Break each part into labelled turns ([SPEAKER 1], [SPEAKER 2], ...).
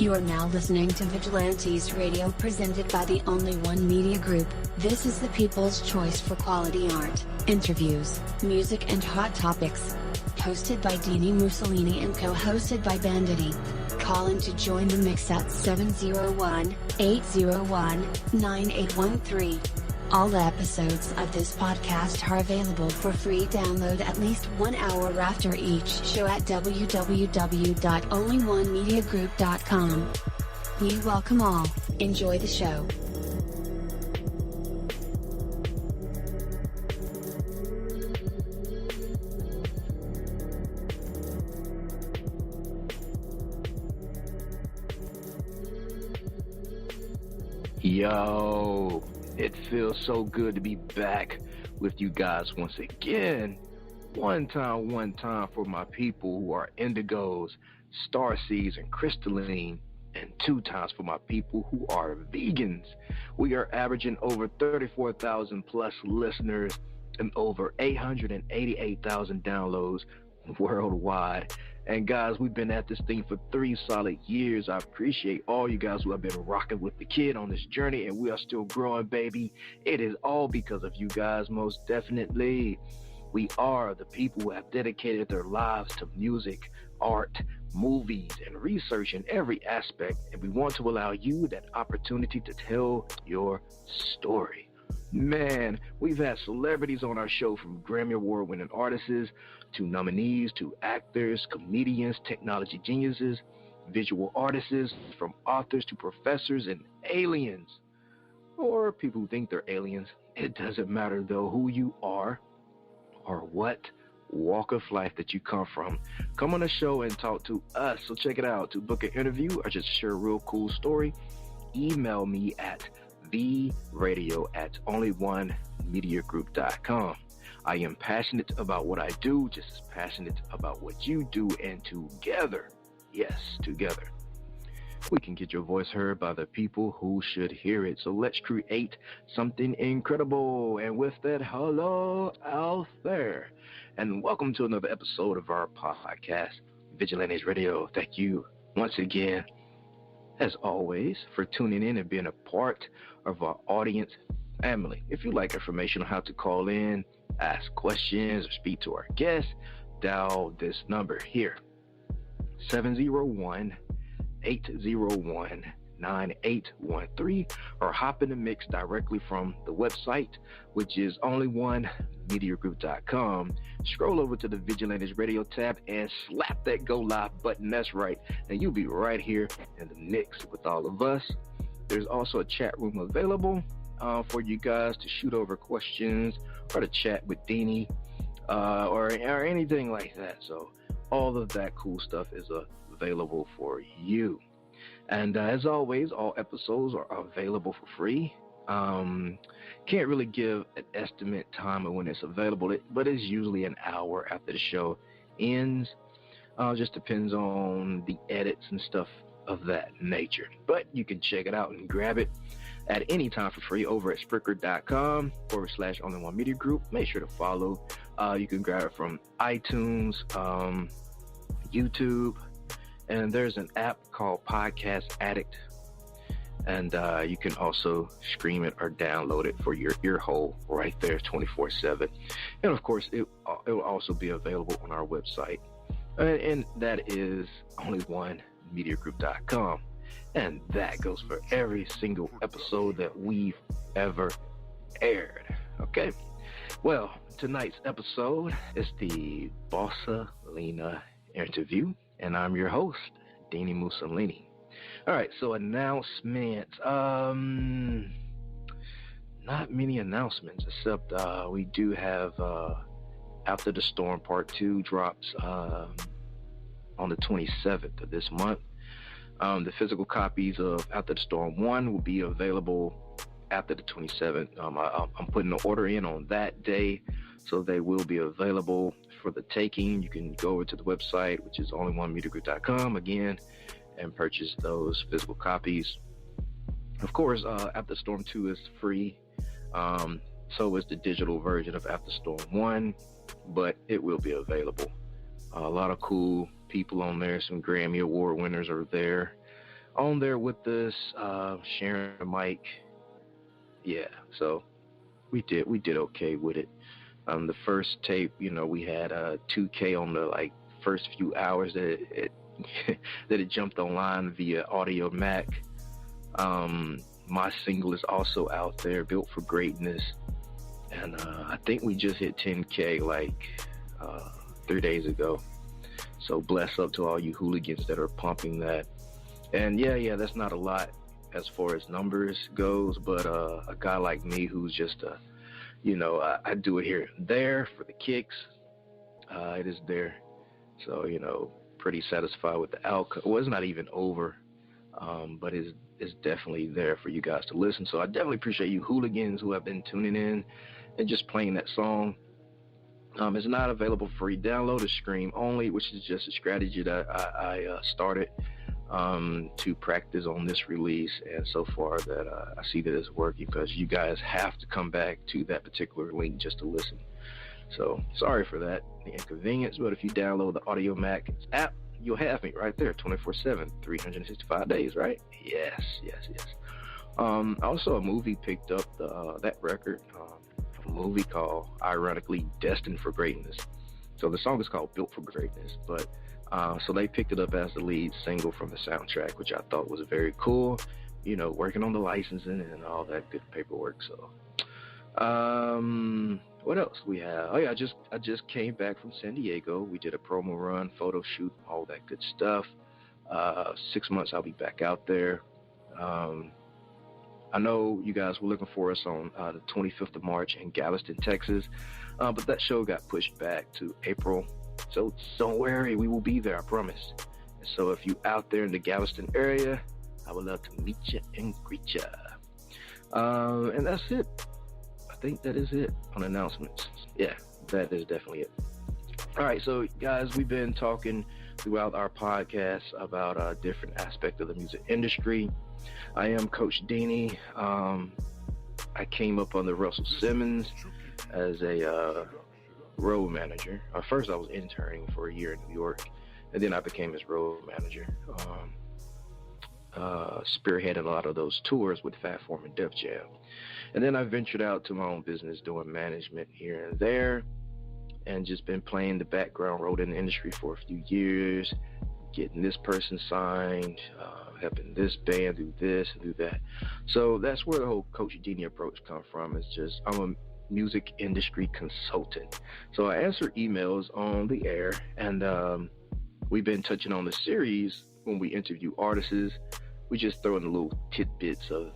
[SPEAKER 1] You are now listening to Vigilantes Radio, presented by the Only One Media Group. This is the people's choice for quality art, interviews, music and hot topics. Hosted by Dini Mussolini and co-hosted by Banditti. Call in to join the mix at 701-801-9813. All episodes of this podcast are available for free download at least 1 hour after each show at www.onlyonemediagroup.com. We welcome all. Enjoy the show.
[SPEAKER 2] Yo, it feels so good to be back with you guys once again. One time for my people who are indigos, starseeds, and crystalline, and 2 times for my people who are vegans. We are averaging over 34,000 plus listeners and over 888,000 downloads worldwide. And guys, we've been at this thing for 3 solid years. I appreciate all you guys who have been rocking with the kid on this journey, and we are still growing, baby. It is all because of you guys, most definitely. We are the people who have dedicated their lives to music, art, movies, and research in every aspect, and we want to allow you that opportunity to tell your story. Man, we've had celebrities on our show, from Grammy Award-winning artists to nominees to actors, comedians, technology geniuses, visual artists, from authors to professors and aliens, or people who think they're aliens. It doesn't matter, though, who you are or what walk of life that you come from. Come on the show and talk to us. So check it out. To book an interview or just share a real cool story, email me at theradio@onlyonemediagroup.com. I am passionate about what I do, just as passionate about what you do, and together, yes, together, we can get your voice heard by the people who should hear it. So let's create something incredible. And with that, hello out there, and welcome to another episode of our podcast, Vigilantes Radio. Thank you once again, as always, for tuning in and being a part of our audience family. If you'd like information on how to call in, ask questions, or speak to our guests, dial this number here, 701-801-9813, or hop in the mix directly from the website, which is onlyonemediagroup.com. Scroll over to the Vigilantes Radio tab and slap that go live button. That's right, and you'll be right here in the mix with all of us. There's also a chat room available for you guys to shoot over questions or to chat with Dini or anything like that. So all of that cool stuff is available for you. And as always, all episodes are available for free. Can't really give an estimate time of when it's available, but it's usually an hour after the show ends. Just depends on the edits and stuff of that nature. But you can check it out and grab it at any time for free over at Spreaker.com/OnlyOneMediaGroup. Make sure to follow. You can grab it from iTunes, YouTube, and there's an app called Podcast Addict. And you can also stream it or download it for your ear hole right there 24/7. And of course, it will also be available on our website. And that is onlyonemediagroup.com. And that goes for every single episode that we've ever aired. Okay? Well, tonight's episode is the Bossalena Interview, and I'm your host, Dini Mussolini. All right, so announcements. Not many announcements, except we do have After the Storm Part 2 drops on the 27th of this month. The physical copies of After the Storm 1 will be available after the 27th. I'm putting an order in on that day, so they will be available for the taking. You can go over to the website, which is onlyonemediagroup.com again, and purchase those physical copies. Of course, After Storm 2 is free. So is the digital version of After Storm 1, but it will be available. A lot of cool people on there. Some Grammy Award winners are there. on there with us, sharing the mic. Yeah, so we did okay with it. The first tape, we had 2K on the like first few hours that it that it jumped online via Audio Mac. My single is also out there, Built for Greatness, and I think we just hit 10K like 3 days ago. So bless up to all you hooligans that are pumping that. And yeah, that's not a lot as far as numbers goes, but a guy like me who's just I do it here and there for the kicks. It is there. So, pretty satisfied with the outcome. Well, it's not even over, but it's definitely there for you guys to listen. So I definitely appreciate you hooligans who have been tuning in and just playing that song. It's not available for free download. It's stream only, which is just a strategy that I started to practice on this release, and so far that I see that it's working because you guys have to come back to that particular link just to listen. So sorry for that, the inconvenience, but if you download the Audio Mac app, you'll have me right there 24/7, 365 days, right? Yes. Also, a movie picked up that record, a movie called, ironically, Destined for Greatness. So the song is called Built for Greatness, but so they picked it up as the lead single from the soundtrack, which I thought was very cool, working on the licensing and all that good paperwork. So what else we have? Oh yeah, I just came back from San Diego. We did a promo run, photo shoot, all that good stuff. 6 months I'll be back out there. I know you guys were looking for us on the 25th of March in Galveston, Texas, but that show got pushed back to April. So don't worry, we will be there, I promise. And so if you out there in the Galveston area, I would love to meet you and greet you. And that's it. I think that is it on announcements. Yeah, that is definitely it. All right, so guys, we've been talking throughout our podcast about a different aspect of the music industry. I am Coach Deanie. I came up under Russell Simmons as a road manager. First, I was interning for a year in New York, and then I became his road manager, spearheading a lot of those tours with Fat Form and Def Jam. And then I ventured out to my own business, doing management here and there, and just been playing the background role in the industry for a few years, getting this person signed, helping this band do this and do that. So that's where the whole Coach Deanie approach comes from. It's just, I'm a music industry consultant. So I answer emails on the air, and we've been touching on the series when we interview artists. We just throw in the little tidbits of,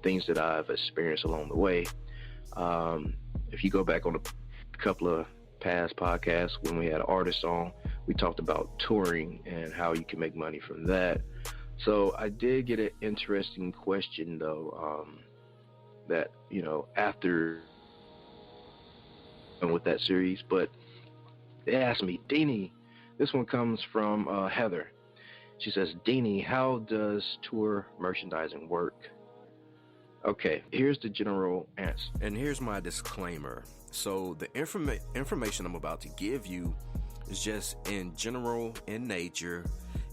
[SPEAKER 2] things that I've experienced along the way. If you go back on a couple of past podcasts when we had artists on, we talked about touring and how you can make money from that. So I did get an interesting question though, that, after and with that series, but they asked me, Deanie, this one comes from Heather. She says, Deanie, how does tour merchandising work? Okay, here's the general answer.
[SPEAKER 3] And here's my disclaimer. So the information I'm about to give you is just in general in nature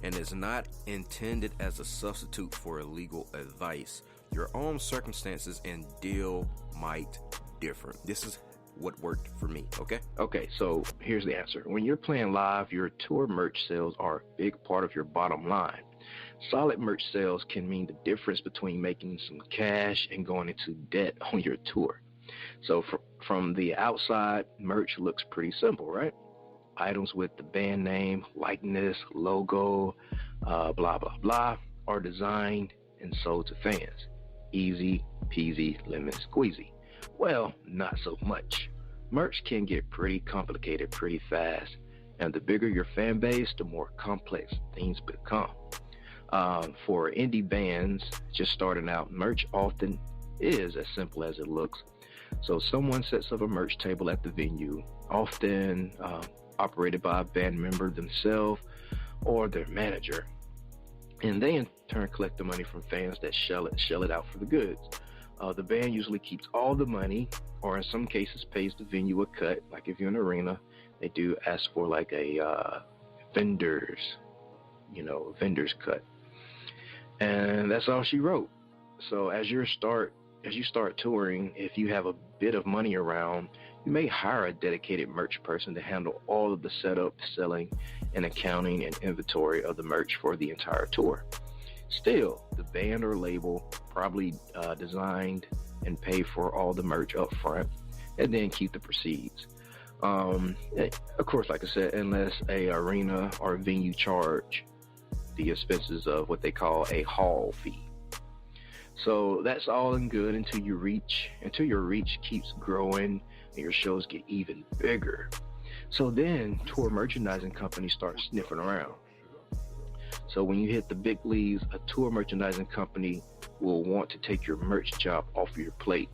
[SPEAKER 3] and is not intended as a substitute for legal advice. Your own circumstances and deal might differ. This is what worked for me, okay?
[SPEAKER 2] Okay, so here's the answer. When you're playing live, your tour merch sales are a big part of your bottom line. Solid merch sales can mean the difference between making some cash and going into debt on your tour. So from the outside, merch looks pretty simple, right? Items with the band name, likeness, logo, blah, blah, blah, are designed and sold to fans. Easy peasy lemon squeezy. Well, not so much. Merch can get pretty complicated pretty fast, and the bigger your fan base, the more complex things become. For indie bands just starting out, merch often is as simple as it looks. So someone sets up a merch table at the venue, often operated by a band member themselves or their manager, and they in turn collect the money from fans that shell it out for the goods. The band usually keeps all the money, or in some cases pays the venue a cut. Like if you're in an arena, they do ask for like a vendor's cut. And that's all she wrote. So as you start touring, if you have a bit of money around, you may hire a dedicated merch person to handle all of the setup, selling, and accounting and inventory of the merch for the entire tour. Still, the band or label probably designed and pay for all the merch up front and then keep the proceeds. Of course, like I said, unless a arena or venue charge the expenses of what they call a hall fee. So that's all and good until your reach keeps growing and your shows get even bigger. So then tour merchandising companies start sniffing around. So when you hit the big leagues, a tour merchandising company will want to take your merch job off of your plate.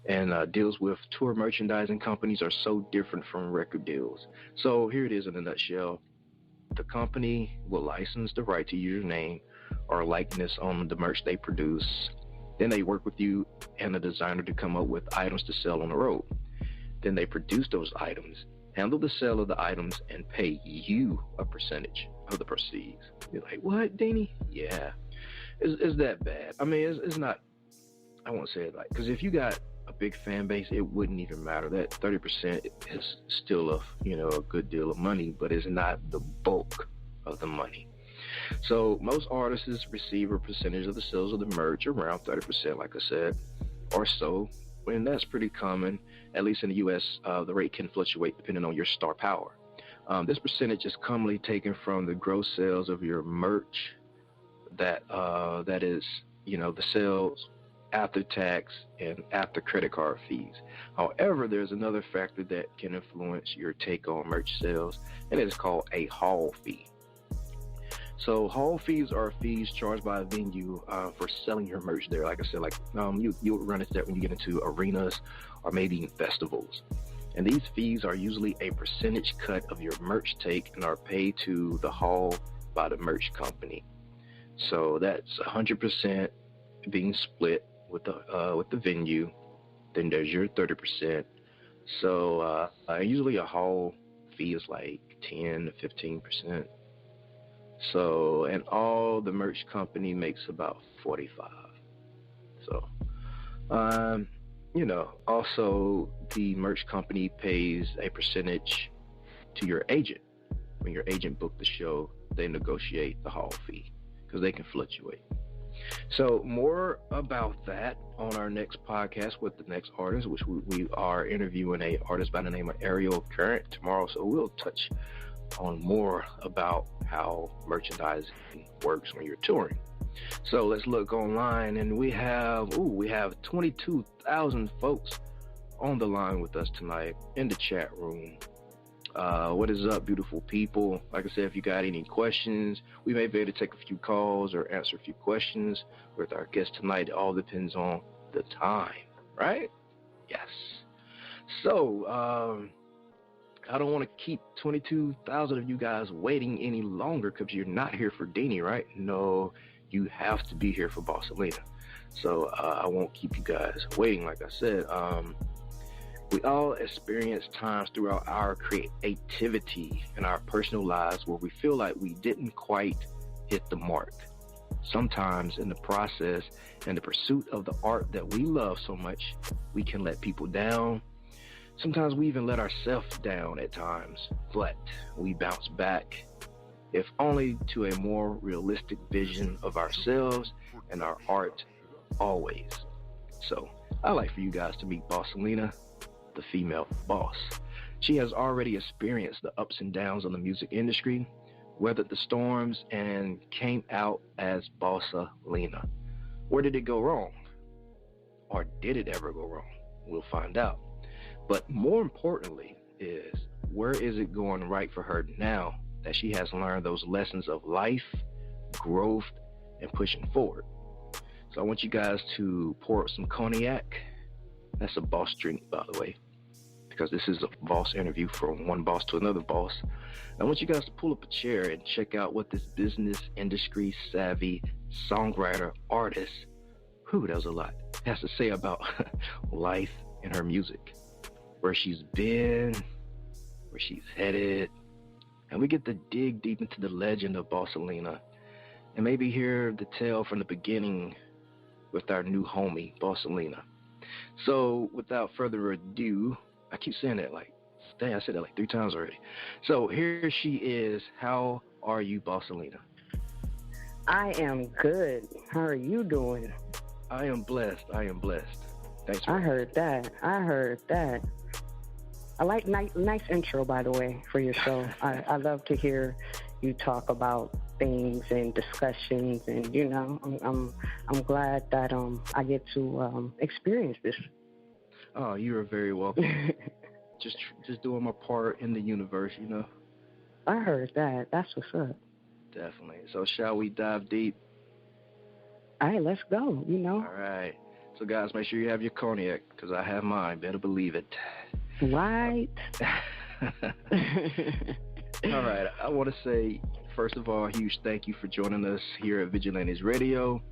[SPEAKER 2] And deals with tour merchandising companies are so different from record deals. So here it is in a nutshell. The company will license the right to use your name or likeness on the merch they produce. Then they work with you and a designer to come up with items to sell on the road. Then they produce those items, handle the sale of the items, and pay you a percentage of the proceeds. You're like, what, Danny? Yeah. Is that bad? I mean, it's not, I won't say it like, because if you got a big fan base, it wouldn't even matter. That 30% is still a good deal of money, but it's not the bulk of the money. So most artists receive a percentage of the sales of the merch, around 30%, like I said, or so. And that's pretty common, at least in the U.S. The rate can fluctuate depending on your star power. This percentage is commonly taken from the gross sales of your merch. That is, the sales after tax and after credit card fees. However, there's another factor that can influence your take on merch sales, and it is called a hall fee. So hall fees are fees charged by a venue for selling your merch there. Like I said, you would run into that when you get into arenas or maybe festivals. And these fees are usually a percentage cut of your merch take and are paid to the hall by the merch company. So that's 100% being split with the venue. Then there's your 30%. So usually a hall fee is like 10 to 15%. So, and all the merch company makes about 45. So, also the merch company pays a percentage to your agent. When your agent booked the show, they negotiate the hall fee because they can fluctuate. So more about that on our next podcast with the next artist, which we are interviewing a artist by the name of Ariel Current tomorrow. So we'll touch on more about how merchandising works when you're touring. So let's look online, and we have 22,000 folks on the line with us tonight in the chat room. What is up, beautiful people? Like I said, if you got any questions, we may be able to take a few calls or answer a few questions with our guest tonight. It all depends on the time, right? Yes. So, I don't want to keep 22,000 of you guys waiting any longer because you're not here for Deanie, right? No, you have to be here for Bossalena. So I won't keep you guys waiting. Like I said, we all experience times throughout our creativity and our personal lives where we feel like we didn't quite hit the mark. Sometimes in the process and the pursuit of the art that we love so much, we can let people down. Sometimes we even let ourselves down at times, but we bounce back, if only to a more realistic vision of ourselves and our art always. So I'd like for you guys to meet Bossalena, the female boss. She has already experienced the ups and downs of the music industry, weathered the storms, and came out as Bossalena. Where did it go wrong? Or did it ever go wrong? We'll find out. But more importantly is, where is it going right for her now that she has learned those lessons of life, growth, and pushing forward? So I want you guys to pour up some cognac. That's a boss drink, by the way, because this is a boss interview from one boss to another boss. I want you guys to pull up a chair and check out what this business industry savvy songwriter artist, that was a lot, has to say about life and her music. Where she's been, where she's headed, and we get to dig deep into the legend of Bossalena and maybe hear the tale from the beginning with our new homie, Bossalena. So, without further ado, I keep saying that like, dang, I said that like 3 times already. So, here she is. How are you, Bossalena?
[SPEAKER 4] I am good. How are you doing?
[SPEAKER 2] I am blessed. I am blessed. Thanks for
[SPEAKER 4] I heard that. I like nice intro, by the way, for your show. I love to hear you talk about things and discussions, and I'm glad that I get to experience this.
[SPEAKER 2] Oh, you are very welcome. just doing my part in the universe,
[SPEAKER 4] I heard that. That's what's up.
[SPEAKER 2] Definitely. So shall we dive deep?
[SPEAKER 4] All right, let's go.
[SPEAKER 2] All right. So guys, make sure you have your cognac, because I have mine. Better believe it.
[SPEAKER 4] Right.
[SPEAKER 2] All right. I want to say, first of all, a huge thank you for joining us here at Vigilantes Radio.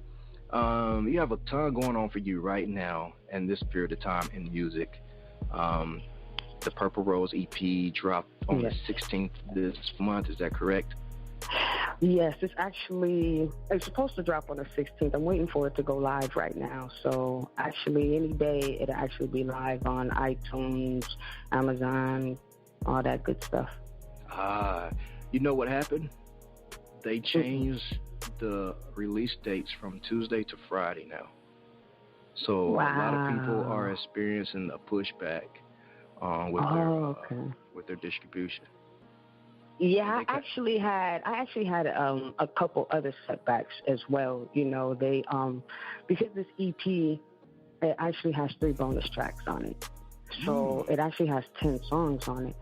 [SPEAKER 2] You have a ton going on for you right now in this period of time in music. The Purple Rose EP dropped on the 16th this month. Is that correct?
[SPEAKER 4] Yes, it's supposed to drop on the 16th. I'm waiting for it to go live right now. So actually, any day it'll actually be live on iTunes, Amazon, all that good stuff.
[SPEAKER 2] You know what happened? They changed the release dates from Tuesday to Friday now. So a lot of people are experiencing a pushback with their distribution.
[SPEAKER 4] Yeah, I actually had a couple other setbacks as well. They because this EP, it actually has 3 bonus tracks on it. So it actually has 10 songs on it.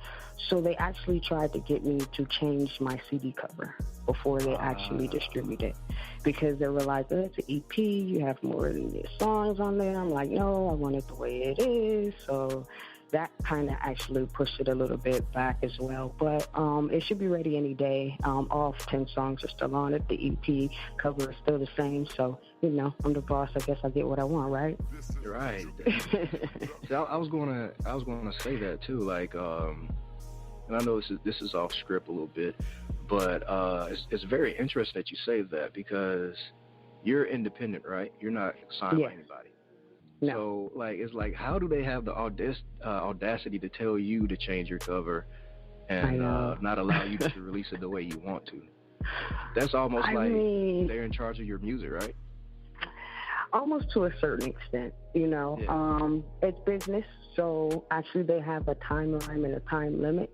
[SPEAKER 4] So they actually tried to get me to change my CD cover before they actually distribute it, because they realized that it's an EP, you have more than the songs on there. I'm like, no, I want it the way it is. So that kind of actually pushed it a little bit back as well. But it should be ready any day. All 10 songs are still on it. The EP cover is still the same. So, I'm the boss. I guess I get what I want, right?
[SPEAKER 2] Right. So I was gonna say that too. Like, and I know this is off script a little bit, but it's very interesting that you say that, because you're independent, right? You're not signed by anybody.
[SPEAKER 4] No.
[SPEAKER 2] So, it's like, how do they have the audacity to tell you to change your cover and not allow you to release it the way you want to? That's almost they're in charge of your music, right?
[SPEAKER 4] Almost to a certain extent, It's business, so actually they have a timeline and a time limit.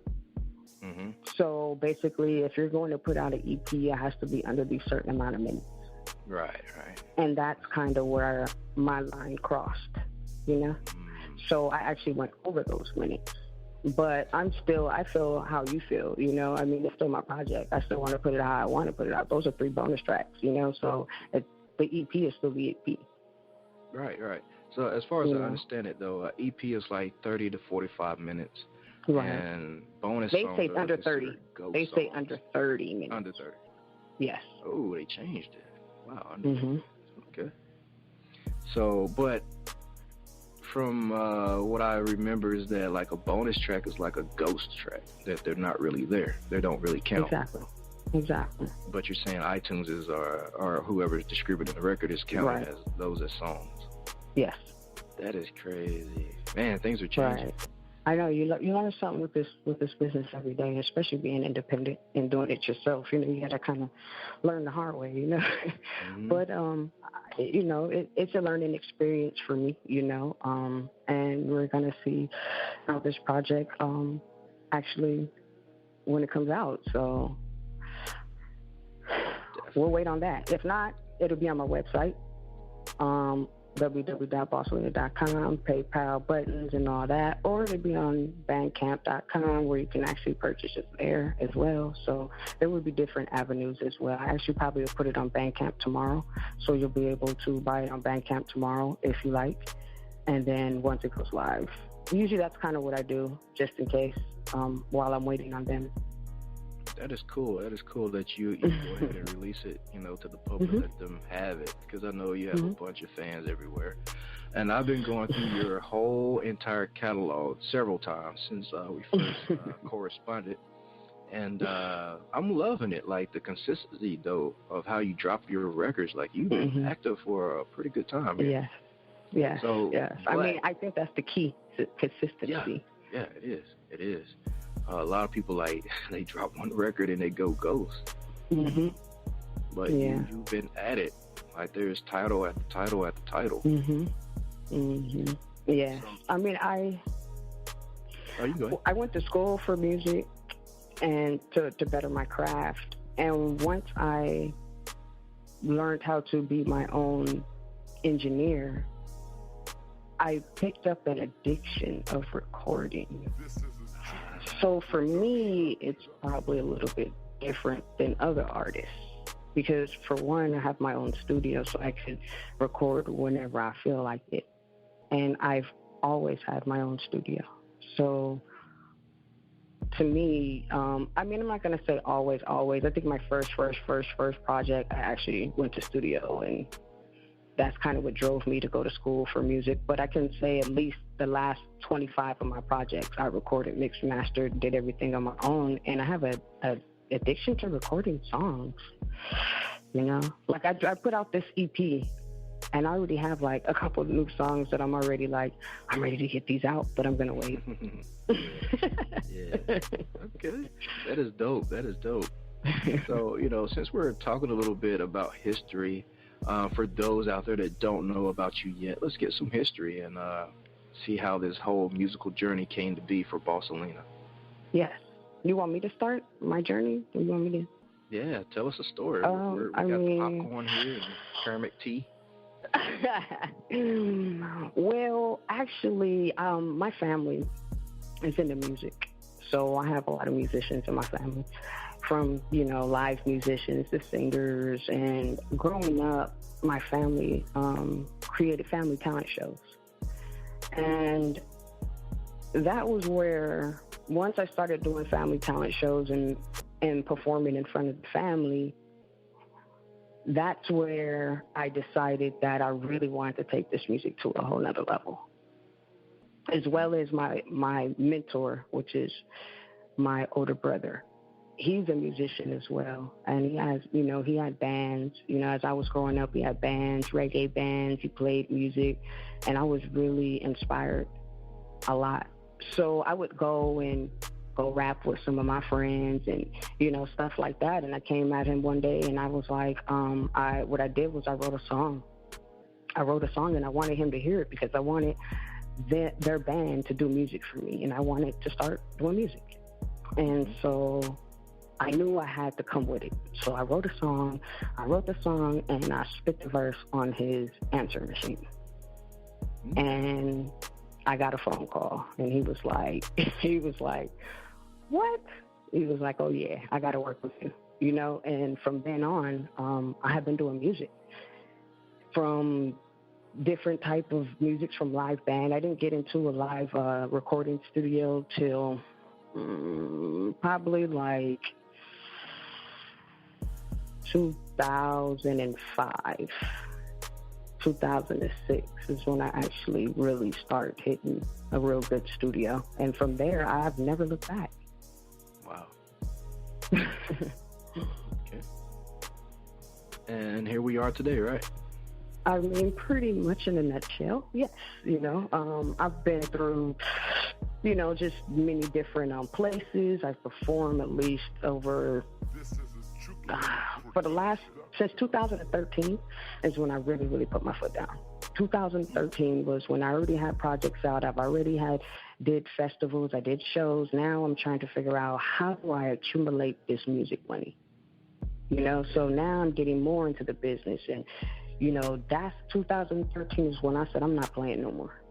[SPEAKER 4] Mm-hmm. So basically, if you're going to put out an EP, it has to be under these certain amount of minutes. Right. And that's kind of where my line crossed, So I actually went over those minutes. But I feel how you feel, I mean, it's still my project. I still want to put it out how I want to put it out. Those are 3 bonus tracks, So the EP is still the EP. Right.
[SPEAKER 2] So as far as I understand it, though, EP is like 30 to 45 minutes.
[SPEAKER 4] Right.
[SPEAKER 2] And bonus
[SPEAKER 4] they
[SPEAKER 2] songs
[SPEAKER 4] say under 30. They say
[SPEAKER 2] songs.
[SPEAKER 4] Under 30 minutes.
[SPEAKER 2] Under 30.
[SPEAKER 4] Yes.
[SPEAKER 2] Oh, they changed it. Wow.
[SPEAKER 4] Mm-hmm.
[SPEAKER 2] Okay. So, but from what I remember is that like a bonus track is like a ghost track, that they're not really there. They don't really count.
[SPEAKER 4] Exactly.
[SPEAKER 2] But you're saying iTunes is or whoever's distributing the record is counted as those as songs.
[SPEAKER 4] Yes.
[SPEAKER 2] That is crazy. Man, things are changing.
[SPEAKER 4] Right. I know you learn something with this business every day, especially being independent and doing it yourself. You got to kind of learn the hard way, Mm-hmm. But it's a learning experience for me, and we're gonna see how this project actually when it comes out. So we'll wait on that. If not, it'll be on my website. www.bossalena.com, PayPal buttons and all that, or it'll be on bandcamp.com, where you can actually purchase it there as well. So there will be different avenues as well. I actually probably will put it on Bandcamp tomorrow, so you'll be able to buy it on Bandcamp tomorrow if you like, and then once it goes live. Usually that's kind of what I do, just in case, while I'm waiting on them.
[SPEAKER 2] That is cool. That is cool that you go ahead and release it, to the public, mm-hmm. Let them have it, because I know you have mm-hmm. a bunch of fans everywhere. And I've been going through your whole entire catalog several times since we first corresponded. And I'm loving it, like the consistency though of how you drop your records. Like you've been active for a pretty good time.
[SPEAKER 4] Yes, yes,
[SPEAKER 2] so,
[SPEAKER 4] yes. I mean, I think that's the key to consistency.
[SPEAKER 2] Yeah, it is. It is. A lot of people like they drop one record and they go ghost. But you've been at it. Like there's title after title after title.
[SPEAKER 4] Yeah. So, I mean,
[SPEAKER 2] you go ahead.
[SPEAKER 4] I went to school for music and to better my craft. And once I learned how to be my own engineer, I picked up an addiction of recording. So for me, it's probably a little bit different than other artists. Because for one, I have my own studio, so I can record whenever I feel like it. And I've always had my own studio. So to me, I mean, I'm not going to say always. I think my first project, I actually went to studio, and that's kind of what drove me to go to school for music. But I can say at least the last 25 of my projects, I recorded, mixed, mastered, did everything on my own. And I have a addiction to recording songs, you know? Like I put out this EP, and I already have like a couple of new songs that I'm already like, I'm ready to get these out, but I'm gonna wait.
[SPEAKER 2] Yeah. Okay. That is dope. So, you know, since we're talking a little bit about history, for those out there that don't know about you yet, let's get some history and see how this whole musical journey came to be for Bossalena.
[SPEAKER 4] Yes. You want me to start my journey? Or you want me to?
[SPEAKER 2] Yeah, tell us a story. We got popcorn here and Kermit tea.
[SPEAKER 4] Well, actually, my family is into music. So I have a lot of musicians in my family, from, you know, live musicians to singers. And growing up, my family created family talent shows. And that was where, once I started doing family talent shows and performing in front of the family, that's where I decided that I really wanted to take this music to a whole nother level. As well as my mentor, which is my older brother. He's a musician as well. And he had bands. You know, as I was growing up, he had bands, reggae bands. He played music. And I was really inspired a lot. So I would go rap with some of my friends and, you know, stuff like that. And I came at him one day and I was like, what I did was I wrote a song. And I wanted him to hear it because I wanted their band to do music for me. And I wanted to start doing music. And so I knew I had to come with it. So I wrote the song and I spit the verse on his answering machine. And I got a phone call and he was like, what? He was like, oh yeah, I got to work with you, you know? And from then on, I have been doing music, from different type of music, from live band. I didn't get into a live recording studio till probably like 2005. 2006 is when I actually really started hitting a real good studio. And from there, I've never looked back.
[SPEAKER 2] Wow. Okay. And here we are today, right?
[SPEAKER 4] I mean, pretty much in a nutshell, yes. You know, I've been through, you know, just many different places. I've performed at least over... since 2013 is when I really, really put my foot down. 2013 was when I already had projects out. I've already did festivals. I did shows. Now I'm trying to figure out, how do I accumulate this music money? You know, so now I'm getting more into the business. And, you know, that's 2013 is when I said, I'm not playing no more.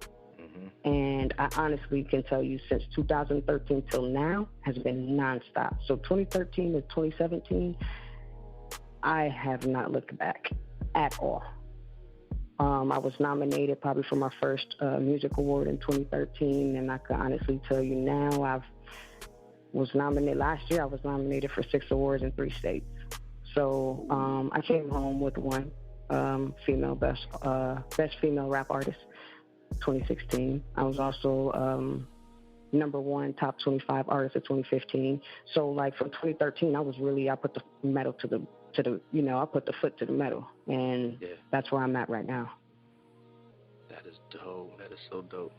[SPEAKER 4] And I honestly can tell you, since 2013 till now has been nonstop. So 2013 to 2017, I have not looked back at all. I was nominated probably for my first music award in 2013, and I can honestly tell you now, last year I was nominated for 6 awards in 3 states. So I came home with one female best female rap artist, 2016. I was also #1 top 25 artist of 2015. So like for 2013, I put the metal to the I put the foot to the metal, and that's where I'm at right now.
[SPEAKER 2] That is dope. That is so dope.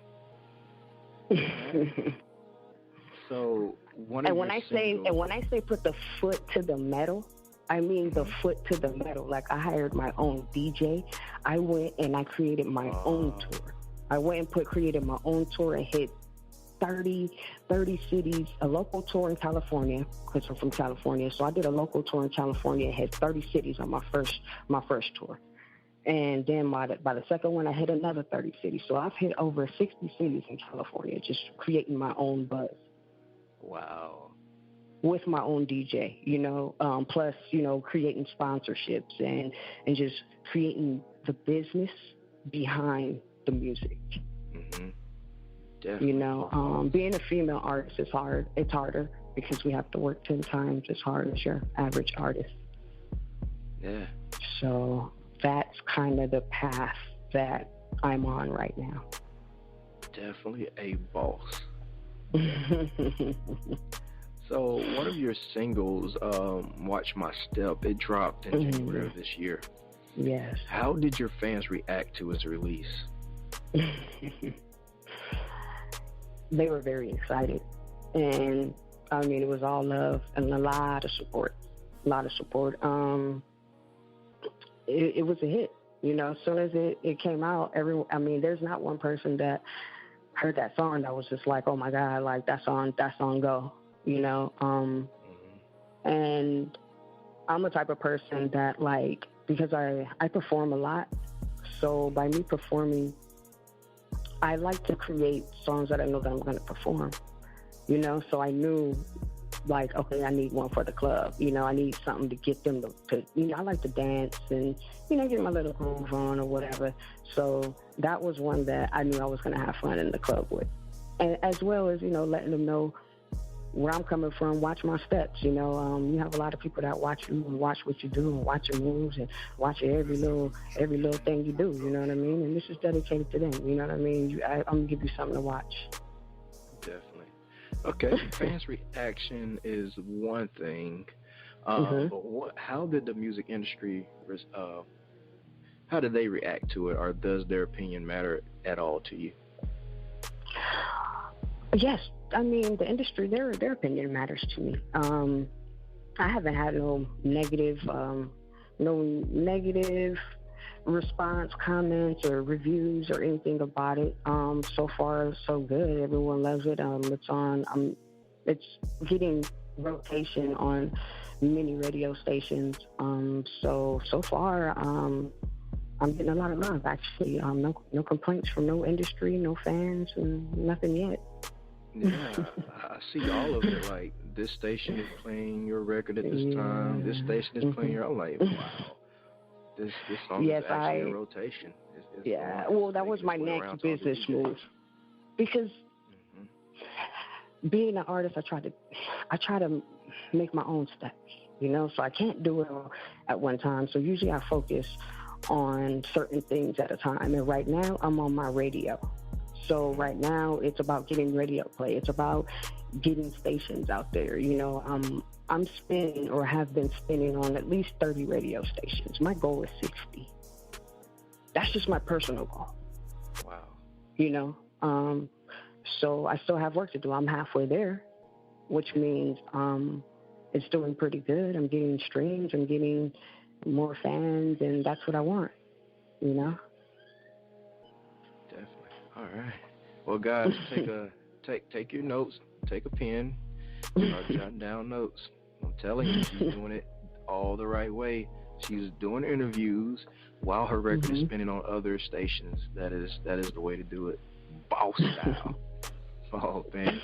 [SPEAKER 2] So when I say put the foot to the metal, I mean the foot to the metal. Like I hired my own DJ. I went and I created my own tour. I went and created my own tour and hit 30 cities, a local tour in California, because I'm from California. So I did a local tour in California and hit 30 cities on my first tour. And then by the second one, I hit another 30 cities. So I've hit over 60 cities in California, just creating my own buzz. Wow.
[SPEAKER 4] With my own DJ, plus, creating sponsorships and just creating the business behind the music.
[SPEAKER 2] Mm-hmm.
[SPEAKER 4] Being a female artist is hard. It's harder because we have to work 10 times as hard as your average artist.
[SPEAKER 2] Yeah.
[SPEAKER 4] So that's kind of the path that I'm on right now.
[SPEAKER 2] Definitely a boss. So one of your singles, Watch My Step, it dropped in January of this year.
[SPEAKER 4] Yes.
[SPEAKER 2] How did your fans react to its release?
[SPEAKER 4] They were very excited. And, it was all love and a lot of support. It was a hit. As soon as it came out, there's not one person that heard that song that was just like, oh my God, like that song go, and I'm a type of person that because I perform a lot. So by me performing, I like to create songs that I know that I'm going to perform, so I knew okay, I need one for the club. I need something to get them to I like to dance and, get my little groove on or whatever. So that was one that I knew I was going to have fun in the club with. And as well as, letting them know where I'm coming from, watch my steps. You have a lot of people that watch you and watch what you do and watch your moves and watch every little thing you do, you know what I mean? And this is dedicated to them, you know what I mean? I'm going to give you something to watch.
[SPEAKER 2] Definitely. Okay, fans' reaction is one thing, but how did the music industry, how did they react to it, or does their opinion matter at all to you?
[SPEAKER 4] Yes, the industry, their opinion matters to me. I haven't had no negative response, comments, or reviews or anything about it. So far, so good. Everyone loves it. It's getting rotation on many radio stations. So far, I'm getting a lot of love. Actually, no complaints from no industry, no fans, and nothing yet.
[SPEAKER 2] Yeah, I see all of it. Like this station is playing your record at this time. This station is playing your. I'm like, wow. This song is actually in rotation. It's
[SPEAKER 4] that was my next business move. Because being an artist, I try to make my own steps, so I can't do it all at one time. So usually I focus on certain things at a time. And right now I'm on my radio. So right now it's about getting radio play. It's about getting stations out there. I'm spinning or have been spinning on at least 30 radio stations. My goal is 60. That's just my personal goal.
[SPEAKER 2] Wow.
[SPEAKER 4] So I still have work to do. I'm halfway there, which means it's doing pretty good. I'm getting streams. I'm getting more fans, and that's what I want,
[SPEAKER 2] Definitely. All right. Well, guys, take your notes. Take a pen. Start jotting down notes. I'm telling you, she's doing it all the right way. She's doing interviews while her record is spinning on other stations. That is the way to do it. Boss style. Oh, man.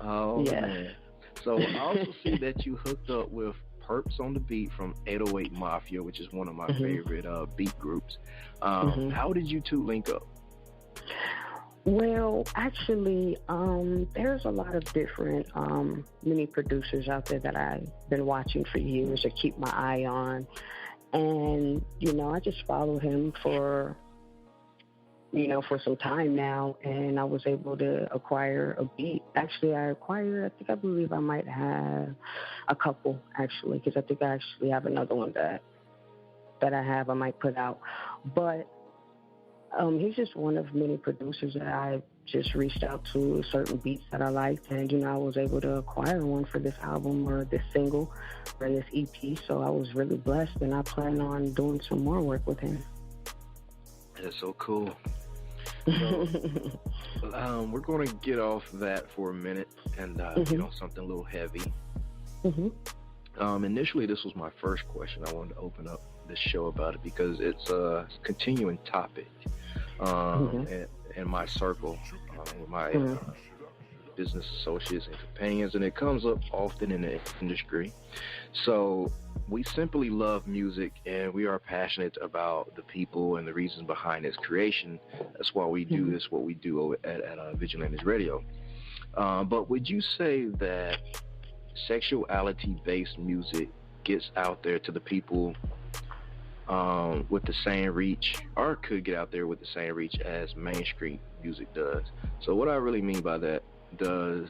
[SPEAKER 2] Oh, yeah. Man. So I also see that you hooked up with Perps on the Beat from 808 Mafia, which is one of my favorite beat groups. How did you two link up?
[SPEAKER 4] Well, actually, there's a lot of different mini producers out there that I've been watching for years or keep my eye on. And, I just follow him for, for some time now, and I was able to acquire a beat. Actually, I believe I might have a couple, actually, because I think I actually have another one that I might put out. But he's just one of many producers that I just reached out to certain beats that I liked, and I was able to acquire one for this album or this single or this EP. So I was really blessed, and I plan on doing some more work with him.
[SPEAKER 2] That's so cool. So, we're going to get off that for a minute and get on something a little heavy. Initially, this was my first question. I wanted to open up this show about it because it's a continuing topic in my circle, with my business associates and companions, and it comes up often in the industry. So we simply love music, and we are passionate about the people and the reasons behind its creation. That's why we do this, what we do at Vigilantes Radio. But would you say that sexuality-based music gets out there to the people with the same reach, or could get out there with the same reach as mainstream music does? So what I really mean by that, does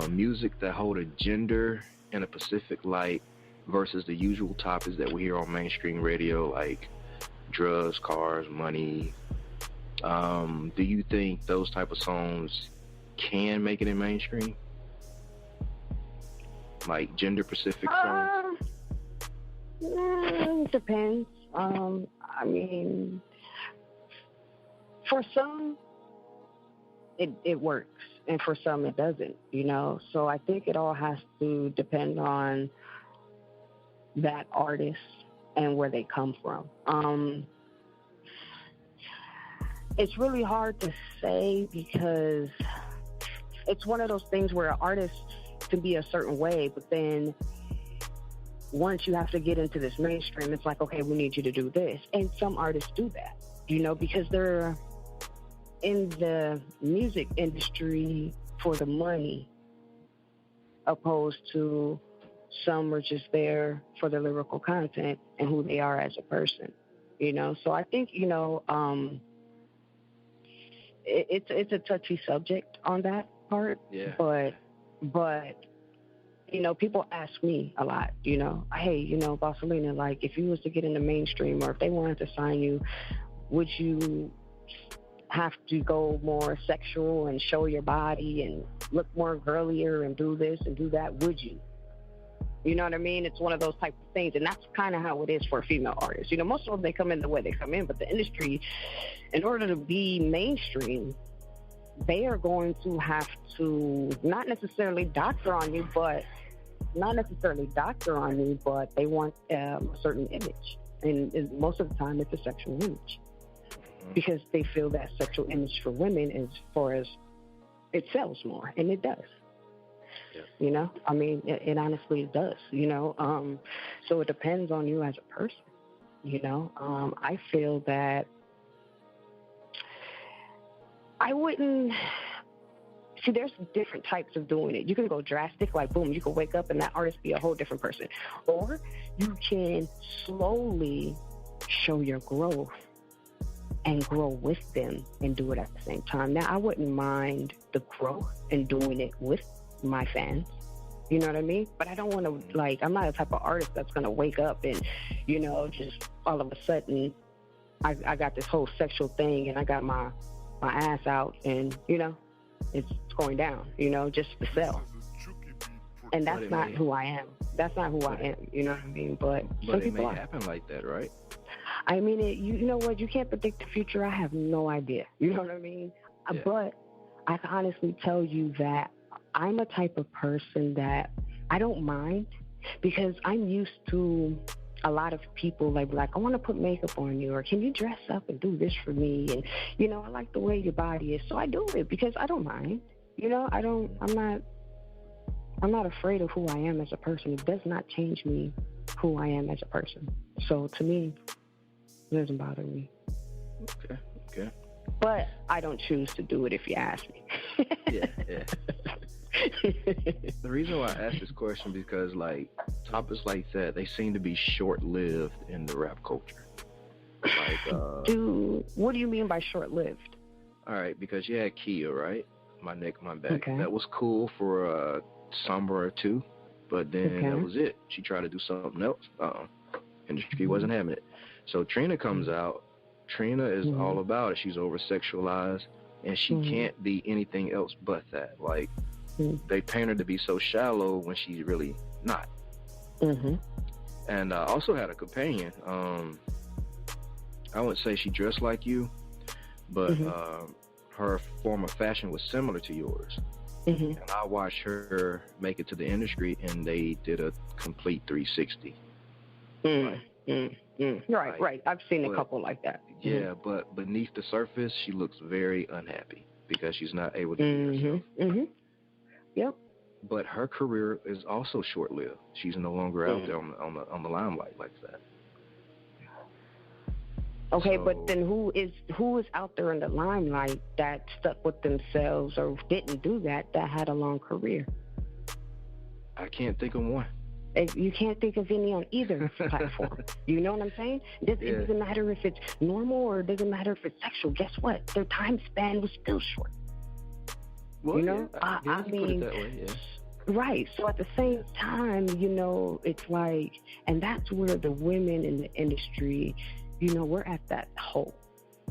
[SPEAKER 2] music that hold a gender in a specific light versus the usual topics that we hear on mainstream radio, like drugs, cars, money, do you think those type of songs can make it in mainstream? Like gender-specific songs?
[SPEAKER 4] It depends. I mean, for some, it works, and for some, it doesn't, So I think it all has to depend on that artist and where they come from. It's really hard to say because it's one of those things where an artist can be a certain way, but then once you have to get into this mainstream, it's like, okay, we need you to do this. And some artists do that, because they're in the music industry for the money, opposed to some are just there for the lyrical content and who they are as a person, So I think, it's a touchy subject on that part.
[SPEAKER 2] Yeah.
[SPEAKER 4] But people ask me a lot, hey, Bossalena, like, if you was to get in the mainstream or if they wanted to sign you, would you have to go more sexual and show your body and look more girlier and do this and do that? Would you? You know what I mean? It's one of those type of things, and that's kind of how it is for a female artist. Most of them, they come in the way they come in, but the industry, in order to be mainstream, they are going to have to not necessarily doctor on you, but they want a certain image. And most of the time, it's a sexual image. Because they feel that sexual image for women, as far as it sells more, and it does. Yeah. I mean, it honestly does. So it depends on you as a person. I feel that I wouldn't. See, there's different types of doing it. You can go drastic, like boom, you can wake up and that artist be a whole different person, or you can slowly show your growth and grow with them and do it at the same time. Now, I wouldn't mind the growth and doing it with my fans. You know what I mean? But I don't want to, I'm not the type of artist that's going to wake up and, just all of a sudden I got this whole sexual thing and I got my ass out and, it's going down, just to sell. And that's not who I am. That's not who I am. You know what I mean? But some
[SPEAKER 2] it
[SPEAKER 4] people
[SPEAKER 2] may happen like that, right?
[SPEAKER 4] I mean, you know what? You can't predict the future. I have no idea. You know what I mean? Yeah. But I can honestly tell you that I'm a type of person that I don't mind, because I'm used to a lot of people like, I want to put makeup on you, or can you dress up and do this for me? And, I like the way your body is. So I do it because I don't mind. I'm not afraid of who I am as a person. It does not change me who I am as a person. So to me, it doesn't bother me.
[SPEAKER 2] Okay.
[SPEAKER 4] But I don't choose to do it if you ask me.
[SPEAKER 2] Yeah. The reason why I asked this question, because topics like that, they seem to be short-lived in the rap culture. Like,
[SPEAKER 4] Dude, what do you mean by short-lived?
[SPEAKER 2] all right, because you had Kia, right? My neck, my back.
[SPEAKER 4] Okay.
[SPEAKER 2] That was cool for a summer or two, but then that was it. She tried to do something else. Industry wasn't having it. So Trina comes out. Trina is all about it. She's over-sexualized, and she can't be anything else but that. Like, they paint her to be so shallow when she's really not. And I also had a companion. I wouldn't say she dressed like you, but her form of fashion was similar to yours. And I watched her make it to the industry, and they did a complete 360.
[SPEAKER 4] Right. I've seen a couple like that.
[SPEAKER 2] Yeah, but beneath the surface, she looks very unhappy because she's not able to be herself.
[SPEAKER 4] Yep.
[SPEAKER 2] But her career is also short-lived. She's no longer out there on the limelight like that.
[SPEAKER 4] Okay, so, but then who is out there in the limelight that stuck with themselves or didn't do that had a long career?
[SPEAKER 2] I can't think of one.
[SPEAKER 4] You can't think of any on either platform. You know what I'm saying? It doesn't matter if it's normal or it doesn't matter if it's sexual. Guess what? Their time span was still short.
[SPEAKER 2] Well,
[SPEAKER 4] you know?
[SPEAKER 2] I mean, put it that way, yeah.
[SPEAKER 4] Right. So at the same time, you know, it's like, and that's where the women in the industry, you know, we're at that hole.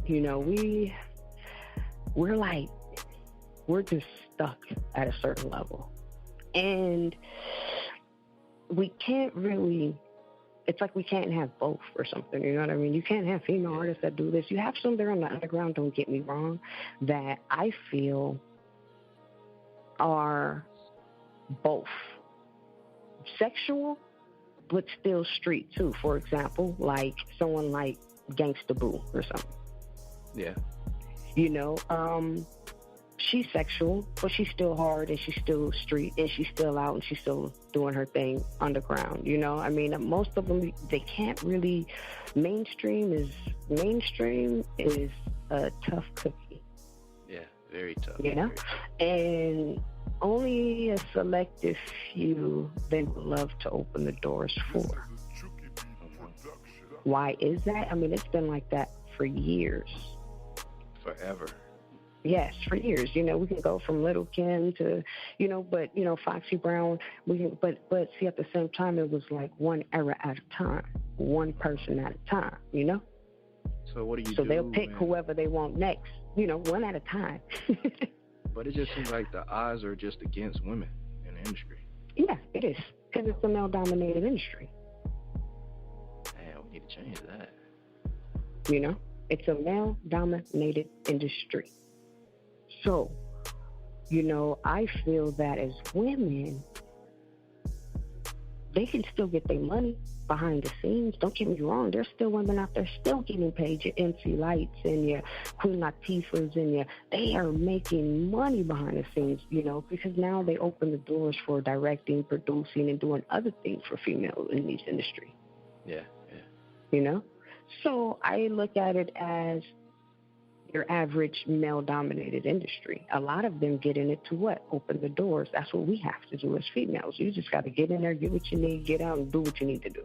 [SPEAKER 4] You know, we're just stuck at a certain level. And we can't really, it's like we can't have both or something, you know what I mean? You can't have female artists that do this. You have some there on the underground, don't get me wrong, that I feel are both sexual but still street too. For example, like someone like Gangsta Boo or something.
[SPEAKER 2] Yeah.
[SPEAKER 4] You know, she's sexual, but she's still hard and she's still street and she's still out and she's still doing her thing underground. You know, I mean, most of them, they can't really, mainstream is a tough cookie.
[SPEAKER 2] Yeah, very tough.
[SPEAKER 4] You know, and only a selective few they would love to open the doors for. Why is that? I mean, it's been like that for years.
[SPEAKER 2] Forever.
[SPEAKER 4] Yes, for years. You know, we can go from Little Kim to, you know, but, you know, Foxy Brown, we can, but see, at the same time, it was like one era at a time, one person at a time, you know?
[SPEAKER 2] So what do you do?
[SPEAKER 4] So they'll pick whoever they want next, you know, one at a time.
[SPEAKER 2] But it just seems like the odds are just against women in the industry.
[SPEAKER 4] Yeah, it is, because it's a male-dominated industry.
[SPEAKER 2] Man, we need to change that.
[SPEAKER 4] You know, it's a male-dominated industry. So, you know, I feel that as women, they can still get their money behind the scenes. Don't get me wrong. There's still women out there still getting paid. Your MC Lights and your Queen Latifahs and they are making money behind the scenes, you know, because now they open the doors for directing, producing, and doing other things for females in this industry.
[SPEAKER 2] Yeah.
[SPEAKER 4] You know? So I look at it as your average male-dominated industry. A lot of them get in it to what? Open the doors. That's what we have to do as females. You just got to get in there, get what you need, get out, and do what you need to do.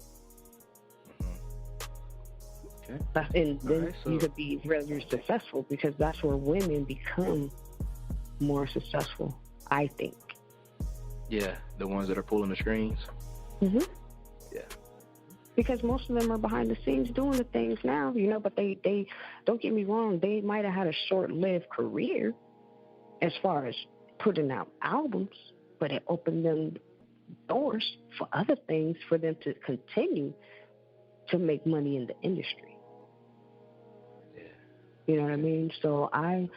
[SPEAKER 2] Okay.
[SPEAKER 4] And then you could be really successful, because that's where women become more successful, I think.
[SPEAKER 2] Yeah, the ones that are pulling the strings.
[SPEAKER 4] Mm-hmm.
[SPEAKER 2] Yeah.
[SPEAKER 4] Because most of them are behind the scenes doing the things now, you know, but they don't get me wrong, they might have had a short-lived career as far as putting out albums, but it opened them doors for other things for them to continue to make money in the industry.
[SPEAKER 2] Yeah.
[SPEAKER 4] You know what I mean? So and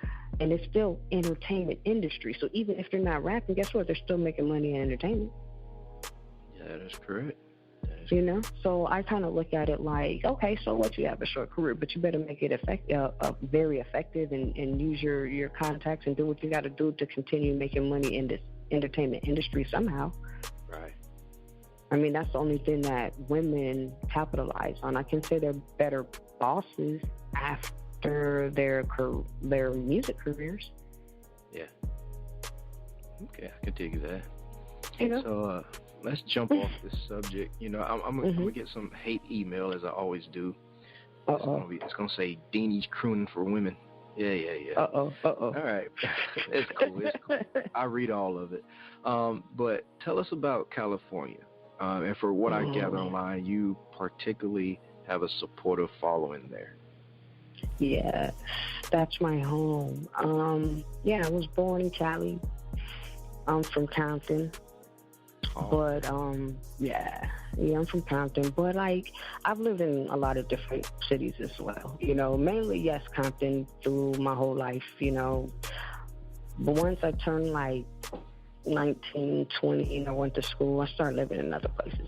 [SPEAKER 4] it's still entertainment industry. So even if they're not rapping, guess what? They're still making money in entertainment.
[SPEAKER 2] Yeah, that's correct.
[SPEAKER 4] You know, so I kind of look at it like, okay, so what? You have a short career, but you better make it very effective and use your contacts and do what you got to do to continue making money in this entertainment industry somehow.
[SPEAKER 2] Right.
[SPEAKER 4] I mean, that's the only thing that women capitalize on. I can say they're better bosses after their music careers.
[SPEAKER 2] Yeah. Okay, I can dig that.
[SPEAKER 4] You know?
[SPEAKER 2] So, let's jump off this subject. You know, I'm gonna get some hate email, as I always do. It's gonna say Deanie's crooning for women. Yeah.
[SPEAKER 4] Uh-oh.
[SPEAKER 2] All right. It's cool. I read all of it. But tell us about California. And for what I gather online, you particularly have a supportive following there.
[SPEAKER 4] Yeah, that's my home. Yeah, I was born in Cali. I'm from Compton. But yeah, I'm from Compton. But like, I've lived in a lot of different cities as well. Mainly yes, Compton through my whole life. But once I turned like 19, 20, and I went to school, I started living in other places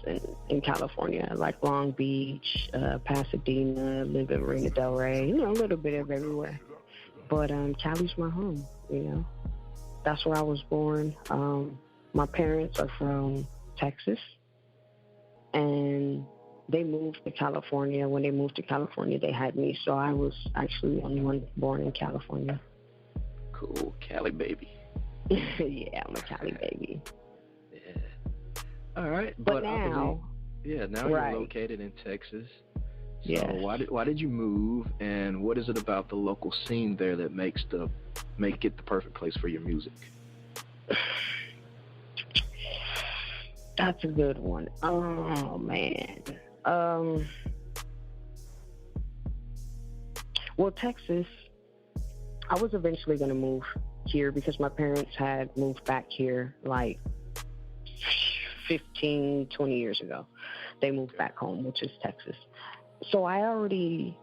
[SPEAKER 4] in California, like Long Beach, Pasadena, lived in Marina Del Rey. A little bit of everywhere. But Cali's my home. That's where I was born. My parents are from Texas, and they moved to California. When they moved to California, they had me, so I was actually the only one born in California.
[SPEAKER 2] Cool, Cali baby.
[SPEAKER 4] Yeah, I'm a Cali baby.
[SPEAKER 2] Yeah. All right,
[SPEAKER 4] but now,
[SPEAKER 2] now
[SPEAKER 4] right.
[SPEAKER 2] You're located in Texas. So
[SPEAKER 4] yes.
[SPEAKER 2] why did you move, and what is it about the local scene there that make it the perfect place for your music?
[SPEAKER 4] That's a good one. Oh, man. Well, Texas, I was eventually going to move here because my parents had moved back here like 15, 20 years ago. They moved back home, which is Texas. So I already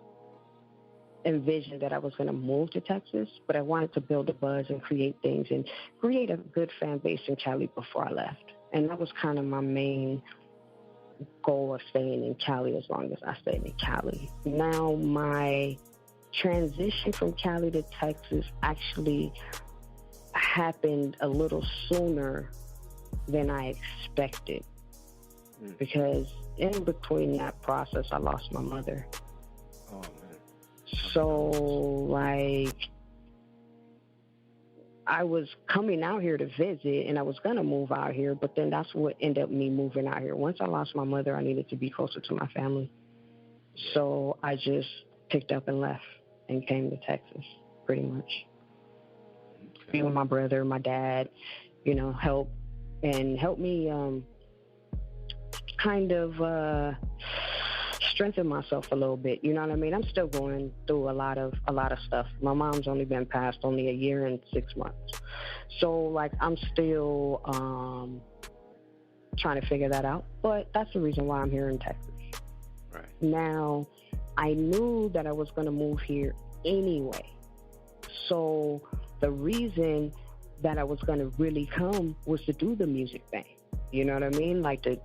[SPEAKER 4] envisioned that I was going to move to Texas, but I wanted to build a buzz and create things and create a good fan base in Cali before I left. And that was kind of my main goal of staying in Cali as long as I stayed in Cali. Now, my transition from Cali to Texas actually happened a little sooner than I expected. Because in between that process, I lost my mother.
[SPEAKER 2] Oh, man.
[SPEAKER 4] So, like, I was coming out here to visit, and I was going to move out here, but then that's what ended up me moving out here. Once I lost my mother, I needed to be closer to my family. So I just picked up and left and came to Texas, pretty much.
[SPEAKER 2] Okay.
[SPEAKER 4] Be with my brother, my dad, help me kind of strengthen myself a little bit. You know what I mean? I'm still going through a lot of stuff. My mom's only been passed only a year and 6 months. So like I'm still trying to figure that out. But that's the reason why I'm here in Texas.
[SPEAKER 2] Right.
[SPEAKER 4] Now, I knew that I was going to move here anyway. So the reason that I was going to really come was to do the music thing. You know what I mean? Like to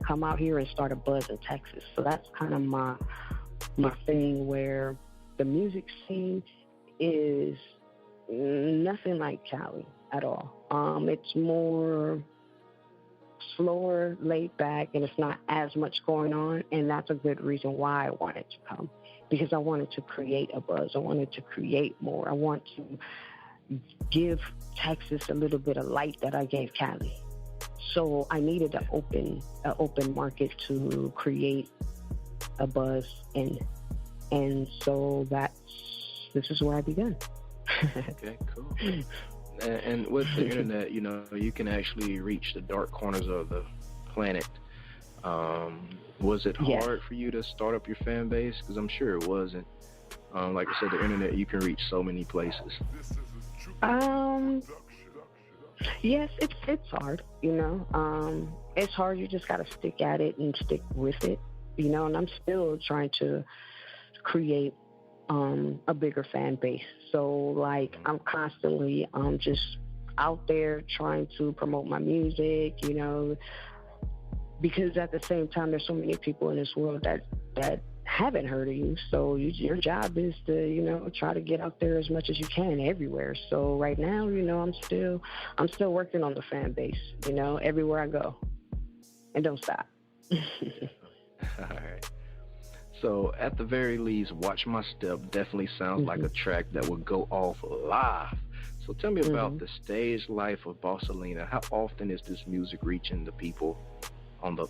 [SPEAKER 4] come out here and start a buzz in Texas. So that's kind of my thing, where the music scene is nothing like Cali at all. It's more slower, laid back, and it's not as much going on. And that's a good reason why I wanted to come, because I wanted to create a buzz. I wanted to create more. I want to give Texas a little bit of light that I gave Cali. So I needed an open market to create a buzz in, and so this is where I began.
[SPEAKER 2] Okay, cool. And with the internet, you can actually reach the dark corners of the planet. Was it hard for you to start up your fan base? Because I'm sure it wasn't. Like I said, the internet, you can reach so many places. Yes, it's hard, it's hard. You just got to stick at it and stick with it, and I'm still trying to create a bigger fan base. So like I'm constantly just out there trying to promote my music, because at the same time there's so many people in this world that haven't heard of you. So your job is to, try to get out there as much as you can everywhere. So right now, I'm still working on the fan base, everywhere I go, and don't stop. All right. So at the very least, Watch My Step definitely sounds like a track that would go off live. So tell me about the stage life of Bossalena. How often is this music reaching the people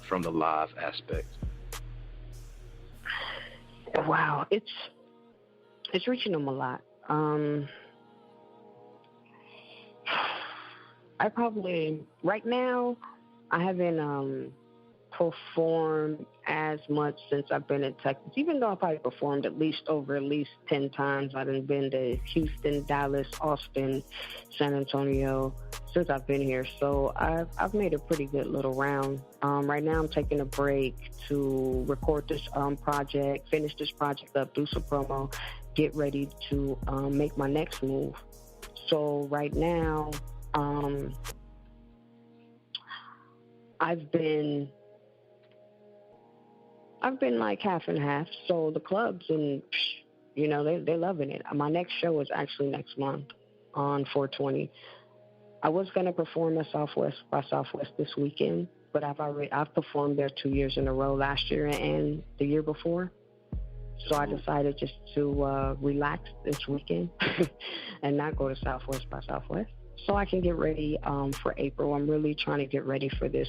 [SPEAKER 2] from the live aspect?
[SPEAKER 4] Wow, it's reaching them a lot. I probably right now I haven't performed as much since I've been in Texas. Even though I probably performed at least 10 times. I've been to Houston, Dallas, Austin, San Antonio since I've been here. So I've made a pretty good little round. Right now I'm taking a break to record this project, finish this project up, do some promo, get ready to make my next move. So right now, I've been like half and half. So the clubs and they're loving it. My next show is actually next month on 420. I was gonna perform at Southwest by Southwest this weekend, but I've performed there 2 years in a row, last year and the year before. So I decided just to relax this weekend and not go to Southwest by Southwest, so I can get ready for April. I'm really trying to get ready for this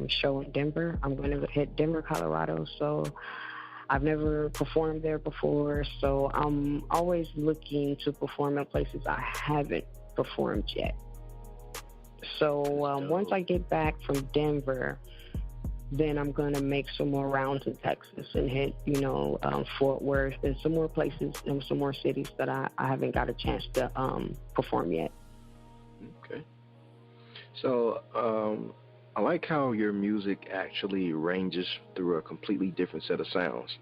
[SPEAKER 4] show in Denver. I'm going to hit Denver, Colorado. So I've never performed there before, so I'm always looking to perform at places I haven't performed yet. So once I get back from Denver, then I'm going to make some more rounds in Texas and hit, Fort Worth and some more places and some more cities that I haven't got a chance to perform yet.
[SPEAKER 2] Okay. So I like how your music actually ranges through a completely different set of sounds,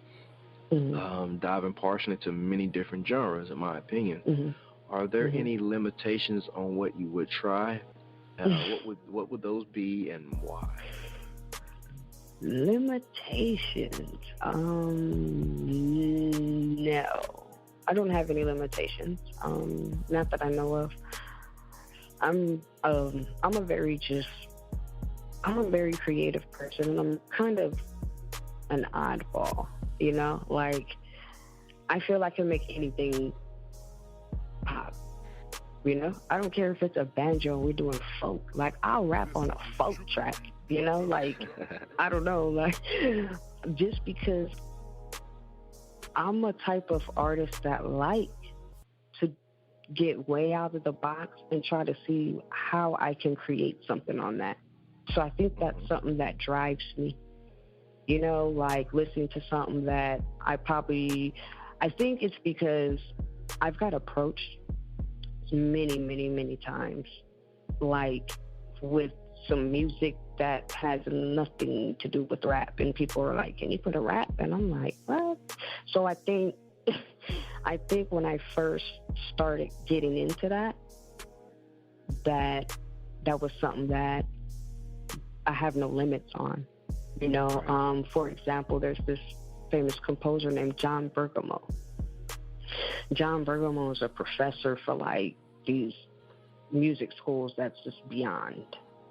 [SPEAKER 2] diving partially into many different genres, in my opinion. Are there any limitations on what you would try? What would those be, and why?
[SPEAKER 4] Limitations? No, I don't have any limitations. Not that I know of. I'm a very creative person, and I'm kind of an oddball. Like I feel I can make anything pop. I don't care if it's a banjo and we're doing folk. Like I'll rap on a folk track. Like I don't know, like just because I'm a type of artist that like to get way out of the box and try to see how I can create something on that. So I think that's something that drives me. Like listening to something that I think it's because I've got approached many, many, many times, like with some music that has nothing to do with rap, and people are like, can you put a rap? And I'm like, what? So I think when I first started getting into that was something that I have no limits on. For example, there's this famous composer named John Bergamo. John Bergamo is a professor for like these music schools that's just beyond.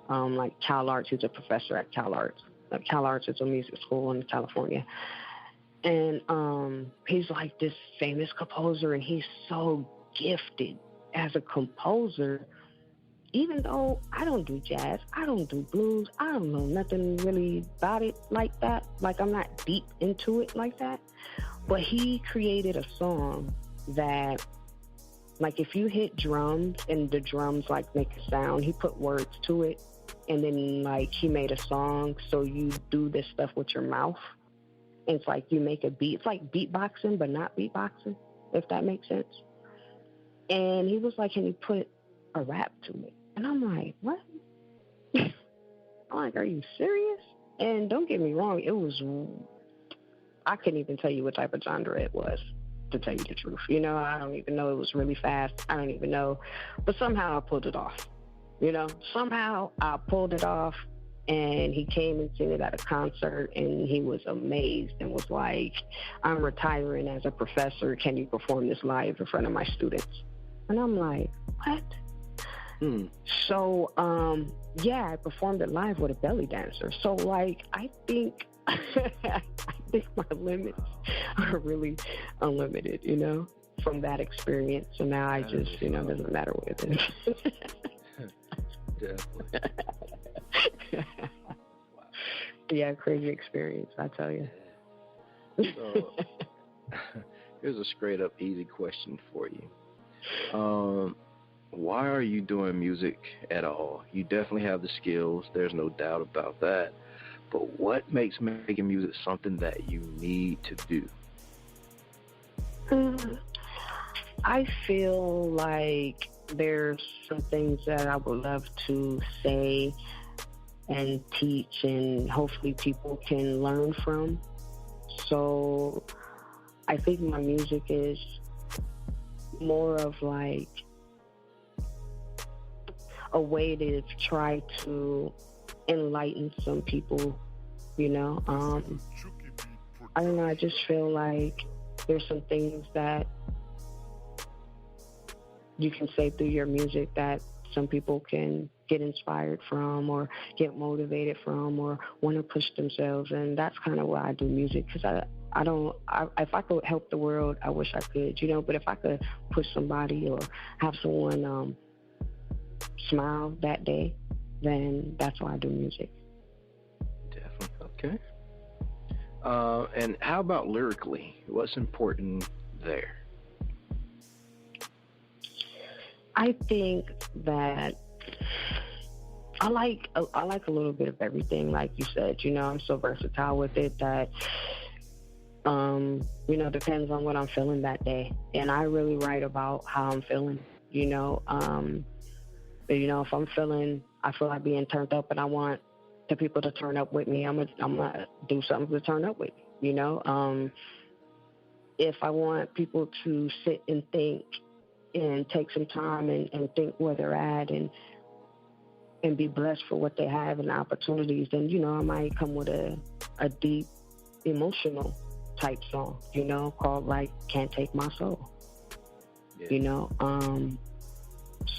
[SPEAKER 4] Like Cal Arts, he's a professor at Cal Arts. Cal Arts is a music school in California. And he's like this famous composer, and he's so gifted as a composer, even though I don't do jazz, I don't do blues, I don't know nothing really about it like that. Like I'm not deep into it like that. But he created a song that, like if you hit drums and the drums like make a sound, he put words to it. And then like he made a song, so you do this stuff with your mouth. And it's like you make a beat. It's like beatboxing, but not beatboxing, if that makes sense. And he was like, can you put a rap to it? And I'm like, what? I'm like, are you serious? And don't get me wrong, I couldn't even tell you what type of genre it was, to tell you the truth. I don't even know. It was really fast. I don't even know. But somehow I pulled it off. Somehow I pulled it off, and he came and seen it at a concert, and he was amazed and was like, I'm retiring as a professor. Can you perform this live in front of my students? And I'm like, what? So, I performed it live with a belly dancer. So, like, I think my limits are really unlimited, from that experience. So now I just, doesn't matter what it is.
[SPEAKER 2] Definitely.
[SPEAKER 4] Yeah, crazy experience, I tell you.
[SPEAKER 2] Here's a straight up easy question for you. Um, why are you doing music at all? You definitely have the skills. There's no doubt about that. But what makes making music something that you need to do?
[SPEAKER 4] Mm, I feel like there's some things that I would love to say and teach, and hopefully people can learn from. So I think my music is more of like a way to try to enlighten some people, you know. I don't know, I just feel like there's some things that you can say through your music that some people can get inspired from or get motivated from or want to push themselves. And that's kind of why I do music, because if I could help the world, I wish I could, you know, but if I could push somebody or have someone smile that day, then that's why I do music.
[SPEAKER 2] Definitely. Okay. And how about lyrically? What's important there?
[SPEAKER 4] I think that I like a little bit of everything, like you said. You know, I'm so versatile with it that you know, depends on what I'm feeling that day, and I really write about how I'm feeling. You know, if I feel like being turned up, and I want the people to turn up with me, I'm gonna do something to turn up with me. You know, if I want people to sit and think and take some time and think where they're at and be blessed for what they have and the opportunities, then, you know, I might come with a deep, emotional type song, you know, called like Can't Take My Soul.
[SPEAKER 2] Yeah.
[SPEAKER 4] You know,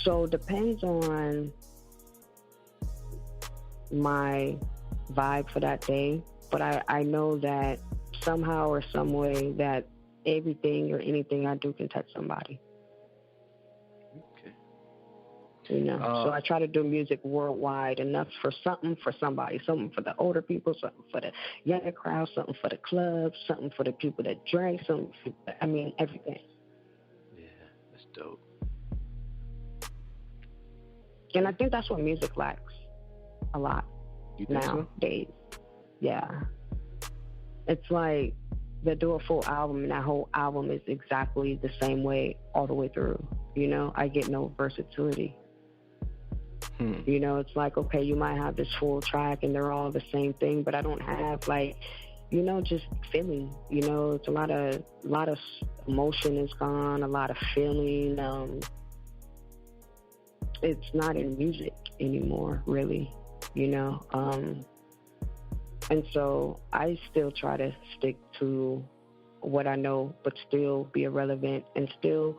[SPEAKER 4] so it depends on my vibe for that day, but I know that somehow or some way that everything or anything I do can touch somebody. You know, so I try to do music worldwide, enough for something for somebody, something for the older people, something for the younger crowd, something for the clubs, something for the people that drink, everything.
[SPEAKER 2] Yeah, that's dope.
[SPEAKER 4] And I think that's what music lacks a lot
[SPEAKER 2] You think
[SPEAKER 4] nowadays. Yeah. It's like they do a full album and that whole album is exactly the same way all the way through. You know, I get no versatility. You know, it's like, okay, you might have this full track and they're all the same thing, but I don't have like, you know, just feeling. You know, it's a lot of emotion is gone, a lot of feeling. It's not in music anymore, really. You know, and so I still try to stick to what I know, but still be irrelevant and still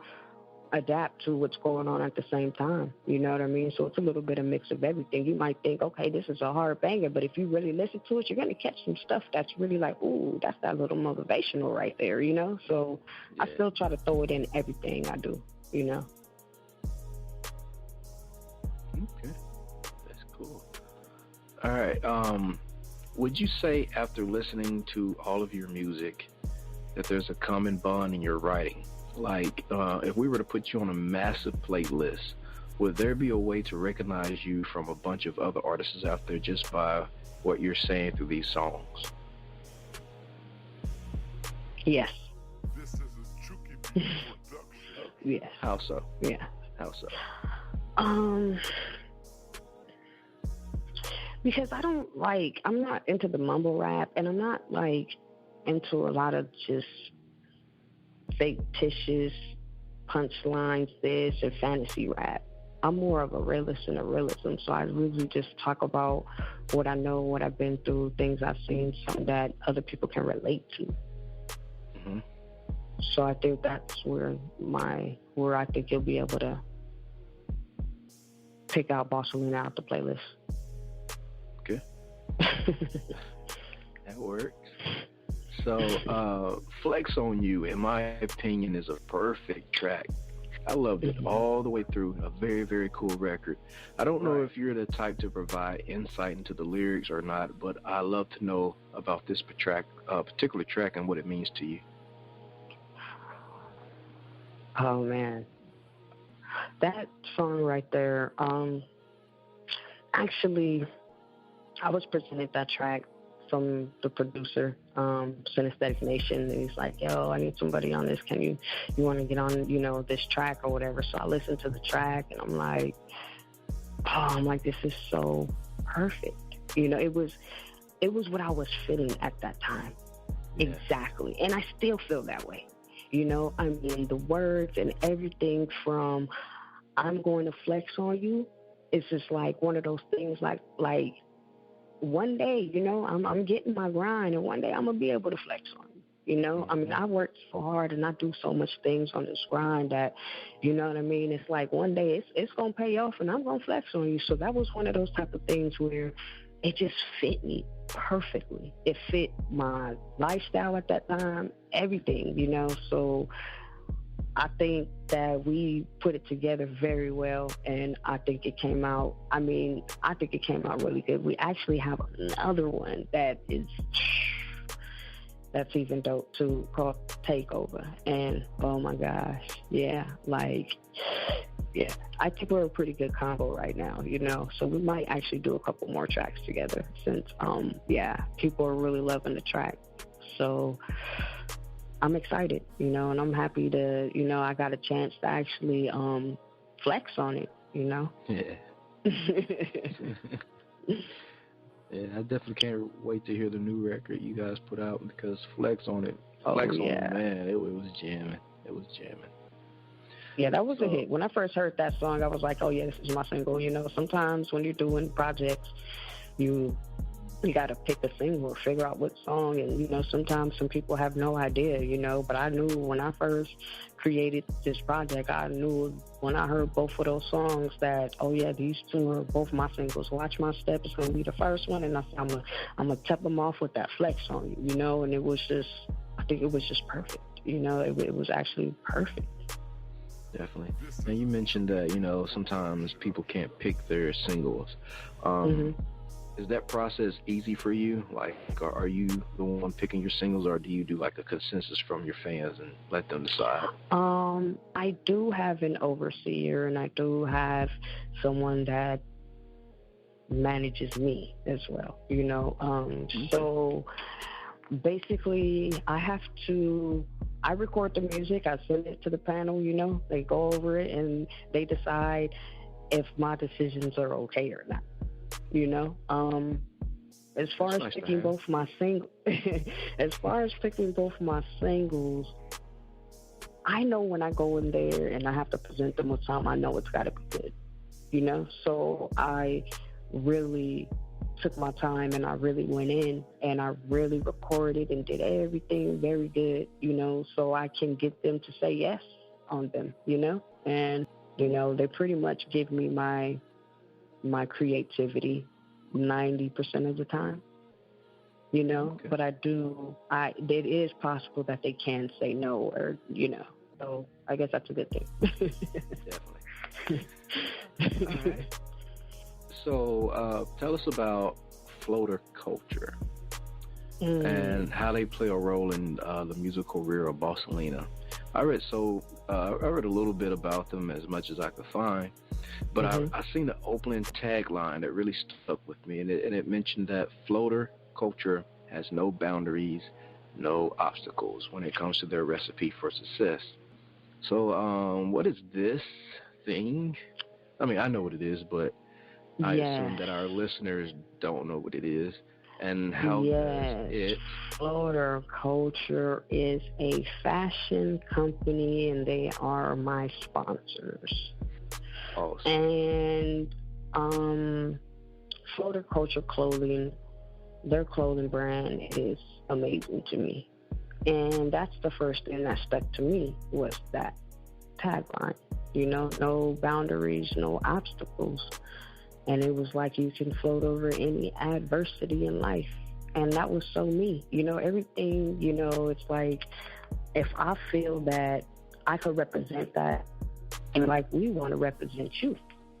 [SPEAKER 4] adapt to what's going on at the same time. You know what I mean? So it's a little bit of mix of everything. You might think, okay, this is a hard banger, but if you really listen to it, you're going to catch some stuff that's really like, ooh, that's that little motivational right there, you know? So yeah. I still try to throw it in everything I do, you know?
[SPEAKER 2] Okay. That's cool. All right. Would you say after listening to all of your music that there's a common bond in your writing? Like, if we were to put you on a massive playlist, would there be a way to recognize you from a bunch of other artists out there just by what you're saying through these songs?
[SPEAKER 4] Yes.
[SPEAKER 5] This is a Chucky production.
[SPEAKER 4] Yes.
[SPEAKER 2] How so?
[SPEAKER 4] Yeah.
[SPEAKER 2] How so?
[SPEAKER 4] Because I'm not into the mumble rap, and I'm not like into a lot of just fictitious punchlines, this and fantasy rap. I'm more of a realist and a realism, so I really just talk about what I know, what I've been through, things I've seen, something that other people can relate to.
[SPEAKER 2] Mm-hmm.
[SPEAKER 4] So I think that's where I think you'll be able to pick out Bossalena out the playlist.
[SPEAKER 2] Okay. That works. So, Flex on You, in my opinion, is a perfect track. I loved it all the way through. A very, very cool record. I don't know if you're the type to provide insight into the lyrics or not, but I love to know about this particular track and what it means to you.
[SPEAKER 4] Oh man, that song right there. Actually, I was presented that track from the producer, Synesthetic Nation, and he's like, "Yo, I need somebody on this. You want to get on, this track or whatever?" So I listened to the track, and I'm like, this is so perfect. It was what I was feeling at that time, exactly, and I still feel that way. I mean, the words and everything from "I'm going to flex on you." It's just like one of those things, like one day, I'm getting my grind, and one day I'm gonna be able to flex on you. I mean, I work so hard and I do so much things on this grind that, you know what I mean. It's like one day it's gonna pay off, and I'm gonna flex on you. So that was one of those type of things where it just fit me perfectly. It fit my lifestyle at that time, everything. So I think that we put it together very well, and I think it came out. I mean, I think it came out really good. We actually have another one that's even dope too, called Takeover. And oh my gosh, yeah, I think we're a pretty good combo right now. So we might actually do a couple more tracks together since, people are really loving the track. So I'm excited, and I'm happy to, I got a chance to actually flex on it.
[SPEAKER 2] Yeah. Yeah, I definitely can't wait to hear the new record you guys put out, because Flex on it, man, it was jamming. It was jamming.
[SPEAKER 4] Yeah, that was a hit. When I first heard that song, I was like, oh yeah, this is my single. Sometimes when you're doing projects, you got to pick a single or figure out what song. And, sometimes some people have no idea, but I knew when I first created this project, I knew when I heard both of those songs that, oh yeah, these two are both my singles. Watch My Step is going to be the first one. And I said, I'm going to tap them off with that Flex on you, and it was just, I think it was just perfect. It was actually perfect.
[SPEAKER 2] Definitely. Now, you mentioned that, sometimes people can't pick their singles. Is that process easy for you? Like, are you the one picking your singles, or do you do like a consensus from your fans and let them decide?
[SPEAKER 4] I do have an overseer, and I do have someone that manages me as well, So basically I record the music, I send it to the panel, they go over it and they decide if my decisions are okay or not. As far as picking both my singles, I know when I go in there and I have to present them with something, I know it's got to be good. So I really took my time, and I really went in and I really recorded and did everything very good, so I can get them to say yes on them, and they pretty much give me my creativity 90% of the time, okay. But it is possible that they can say no, or, so I guess that's a good thing.
[SPEAKER 2] Definitely. All right. So tell us about floater culture and how they play a role in the musical career of Bossalena. I read a little bit about them, as much as I could find, but I seen the opening tagline that really stuck with me, and it mentioned that floater culture has no boundaries, no obstacles when it comes to their recipe for success. So what is this thing? I mean, I know what it is, but I assume that our listeners don't know what it is. And how does it?
[SPEAKER 4] Floater Culture is a fashion company, and they are my sponsors.
[SPEAKER 2] Awesome.
[SPEAKER 4] And Floater Culture clothing, their clothing brand is amazing to me. And that's the first thing that stuck to me, was that tagline. No boundaries, no obstacles. And it was like you can float over any adversity in life. And that was so me. Everything, it's like, if I feel that I could represent that, and like, we want to represent you.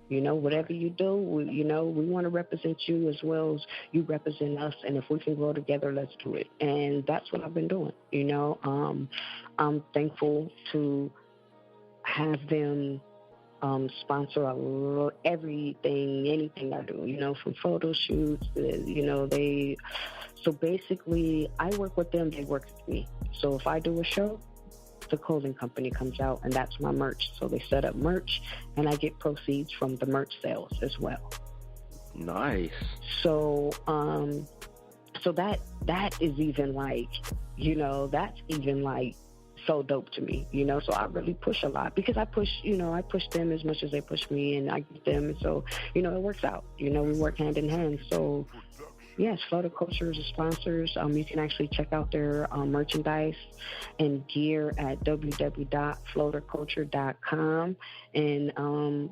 [SPEAKER 4] Whatever you do, we want to represent you as well as you represent us. And if we can grow together, let's do it. And that's what I've been doing. I'm thankful to have them sponsor anything I do, from photo shoots, so basically I work with them, they work with me. So if I do a show, the clothing company comes out, and that's my merch. So they set up merch, and I get proceeds from the merch sales as well.
[SPEAKER 2] Nice.
[SPEAKER 4] So, so that is even like, that's even like so dope to me, So I really push a lot because I push them as much as they push me, and I get them. And so, it works out. We work hand in hand. So, yes, Floater Culture is a sponsor. You can actually check out their merchandise and gear at www.floaterculture.com and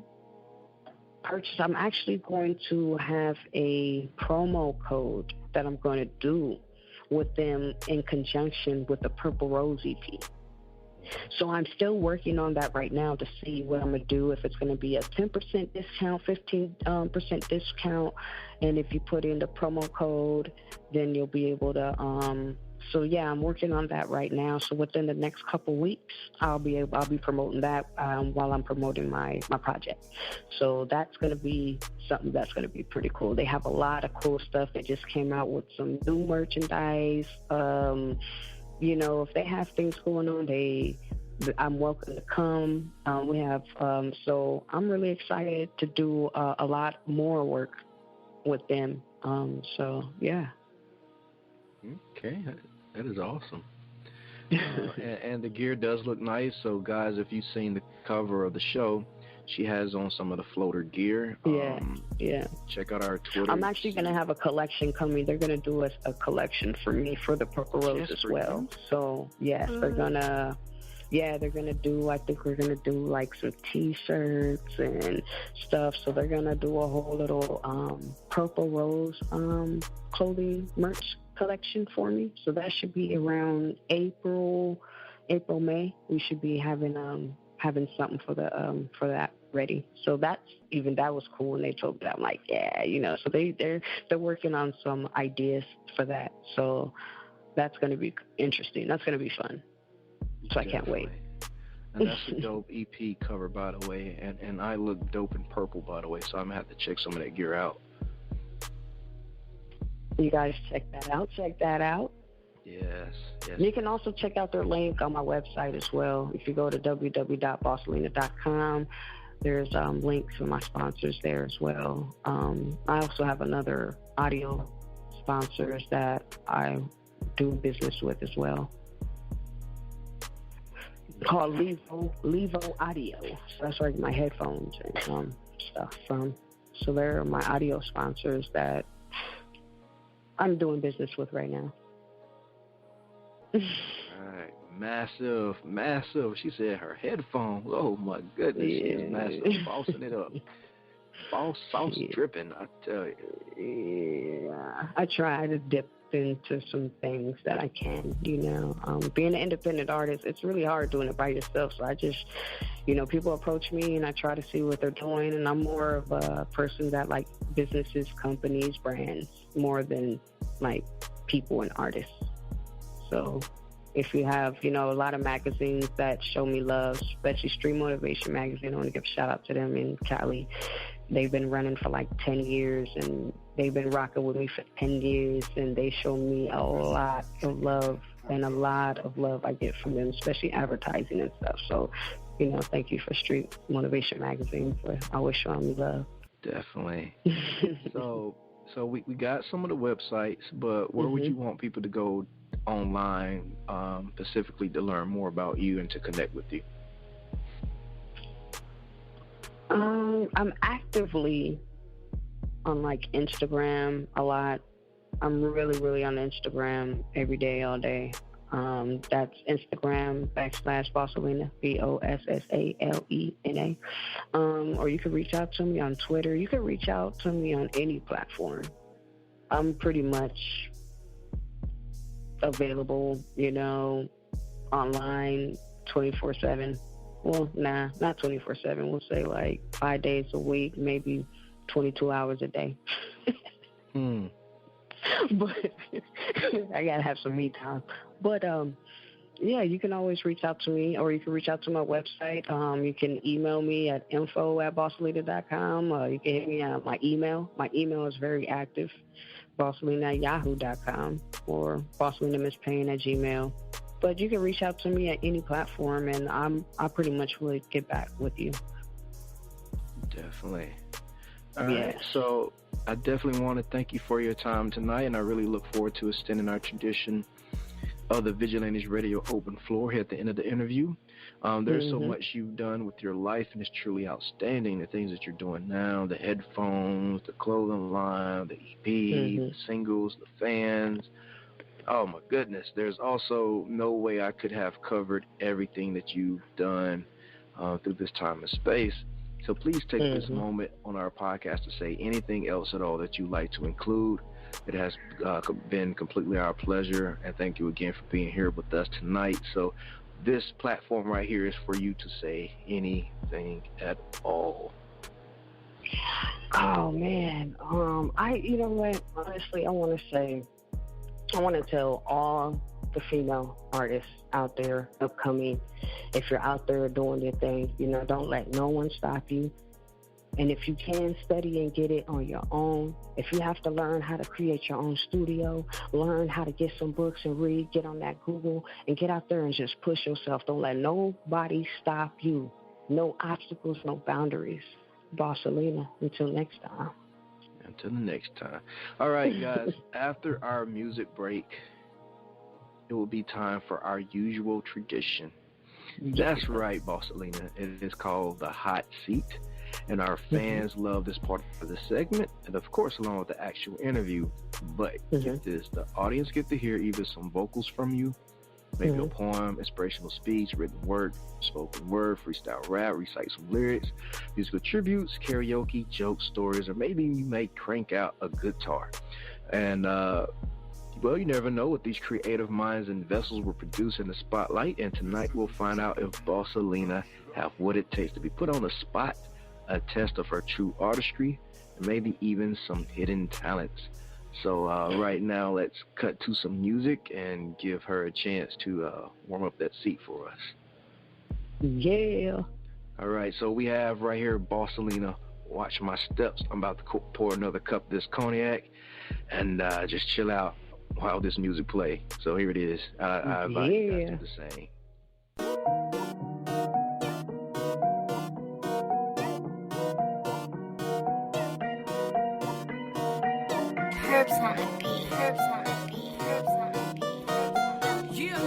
[SPEAKER 4] purchase. I'm actually going to have a promo code that I'm going to do with them in conjunction with the Purple Rose EP. So I'm still working on that right now to see what I'm going to do, if it's going to be a 10% discount, 15% discount. And if you put in the promo code, then you'll be able to, so yeah, I'm working on that right now. So within the next couple weeks, I'll be promoting that while I'm promoting my project. So that's going to be something that's going to be pretty cool. They have a lot of cool stuff. They just came out with some new merchandise. If they have things going on, I'm welcome to come. We have, so I'm really excited to do a lot more work with them. So yeah.
[SPEAKER 2] Okay, that is awesome. And the gear does look nice. So guys, if you've seen the cover of the show, she has on some of the floater gear.
[SPEAKER 4] Yeah.
[SPEAKER 2] Check out our Twitter.
[SPEAKER 4] I'm actually going to have a collection coming. They're going to do a collection for me for the Purple Rose as well. You? So, yes, they're going to do, I think we're going to do like some T-shirts and stuff. So they're going to do a whole little Purple Rose clothing merch collection for me. So that should be around April, May. We should be having something for that ready. So that was cool when they told me that. I'm like, yeah, so they're working on some ideas for that. So that's going to be interesting. That's going to be fun. So
[SPEAKER 2] Definitely.
[SPEAKER 4] I can't wait.
[SPEAKER 2] And that's a dope EP cover, by the way. And I look dope in purple, by the way. So I'm going to have to check some of that gear out.
[SPEAKER 4] You guys check that out.
[SPEAKER 2] Yes.
[SPEAKER 4] You can also check out their link on my website as well. If you go to www.bossalena.com, there's links for my sponsors there as well. I also have another audio sponsors that I do business with as well, called Levo Audio. So that's where I get my headphones and stuff from. So they're my audio sponsors that I'm doing business with right now.
[SPEAKER 2] All right, massive. She said her headphones. Oh my goodness, yeah. She's massive, bossing it up. Sauce dripping, I tell you.
[SPEAKER 4] Yeah, I try to dip into some things that I can. Being an independent artist, it's really hard doing it by yourself. So I just, people approach me and I try to see what they're doing. And I'm more of a person that like businesses, companies, brands, more than like people and artists. So if you have, a lot of magazines that show me love, especially Stream Motivation Magazine, I want to give a shout out to them in Cali. They've been running for like 10 years and they've been rocking with me for 10 years and they show me a lot of love and a lot of love I get from them, especially advertising and stuff. So, thank you for Street Motivation Magazine for always showing me love.
[SPEAKER 2] Definitely. So we got some of the websites, but where would you want people to go online specifically to learn more about you and to connect with you?
[SPEAKER 4] I'm actively on like Instagram a lot. I'm really, really on Instagram every day, all day. That's Instagram /Bossalena, Bossalena. Or you can reach out to me on Twitter. You can reach out to me on any platform. I'm pretty much available, online 24/7. Well, nah, not 24/7. We'll say like 5 days a week, maybe 22 hours a day. But I gotta have some me time. But Yeah, you can always reach out to me, or you can reach out to my website. You can email me at info@bossalena.com. You can hit me at my email. My email is very active, bossalena@yahoo.com, or bossalenamisspayne@gmail. But you can reach out to me at any platform, and I pretty much will get back with you.
[SPEAKER 2] Definitely. All right, so I definitely want to thank you for your time tonight, and I really look forward to extending our tradition of the Vigilantes Radio Open Floor here at the end of the interview. There's so much you've done with your life, and it's truly outstanding, the things that you're doing now, the headphones, the clothing line, the EP, the singles, the fans. Oh, my goodness. There's also no way I could have covered everything that you've done through this time and space. So please take this moment on our podcast to say anything else at all that you'd like to include. It has been completely our pleasure, and thank you again for being here with us tonight. So this platform right here is for you to say anything at all.
[SPEAKER 4] Oh, man. You know what? Honestly, I want to tell all the female artists out there upcoming, if you're out there doing your thing, don't let no one stop you. And if you can, study and get it on your own. If you have to learn how to create your own studio, learn how to get some books and read, get on that Google, and get out there and just push yourself. Don't let nobody stop you. No obstacles, no boundaries. Bossalena, until next time.
[SPEAKER 2] Until the next time. All right, guys, after our music break, it will be time for our usual tradition. That's right, Bossalena. It is called the Hot Seat. And our fans love this part of the segment, and of course, along with the actual interview. But get this, the audience get to hear either some vocals from you, maybe a poem, inspirational speech, written word, spoken word, freestyle rap, recite some lyrics, musical tributes, karaoke, jokes, stories, or maybe you may crank out a guitar. And well, you never know what these creative minds and vessels will produce in the spotlight. And tonight we'll find out if Bossalena have what it takes to be put on the spot, a test of her true artistry, and maybe even some hidden talents. So right now, let's cut to some music and give her a chance to warm up that seat for us.
[SPEAKER 4] Yeah.
[SPEAKER 2] All right, so we have right here Bossalena, Watch My Steps. I'm about to pour another cup of this cognac and just chill out while this music play. So here it is. I invite you guys to the same.
[SPEAKER 6] Herbs on the beat, herbs on the beat, herbs on the beat. Yeah.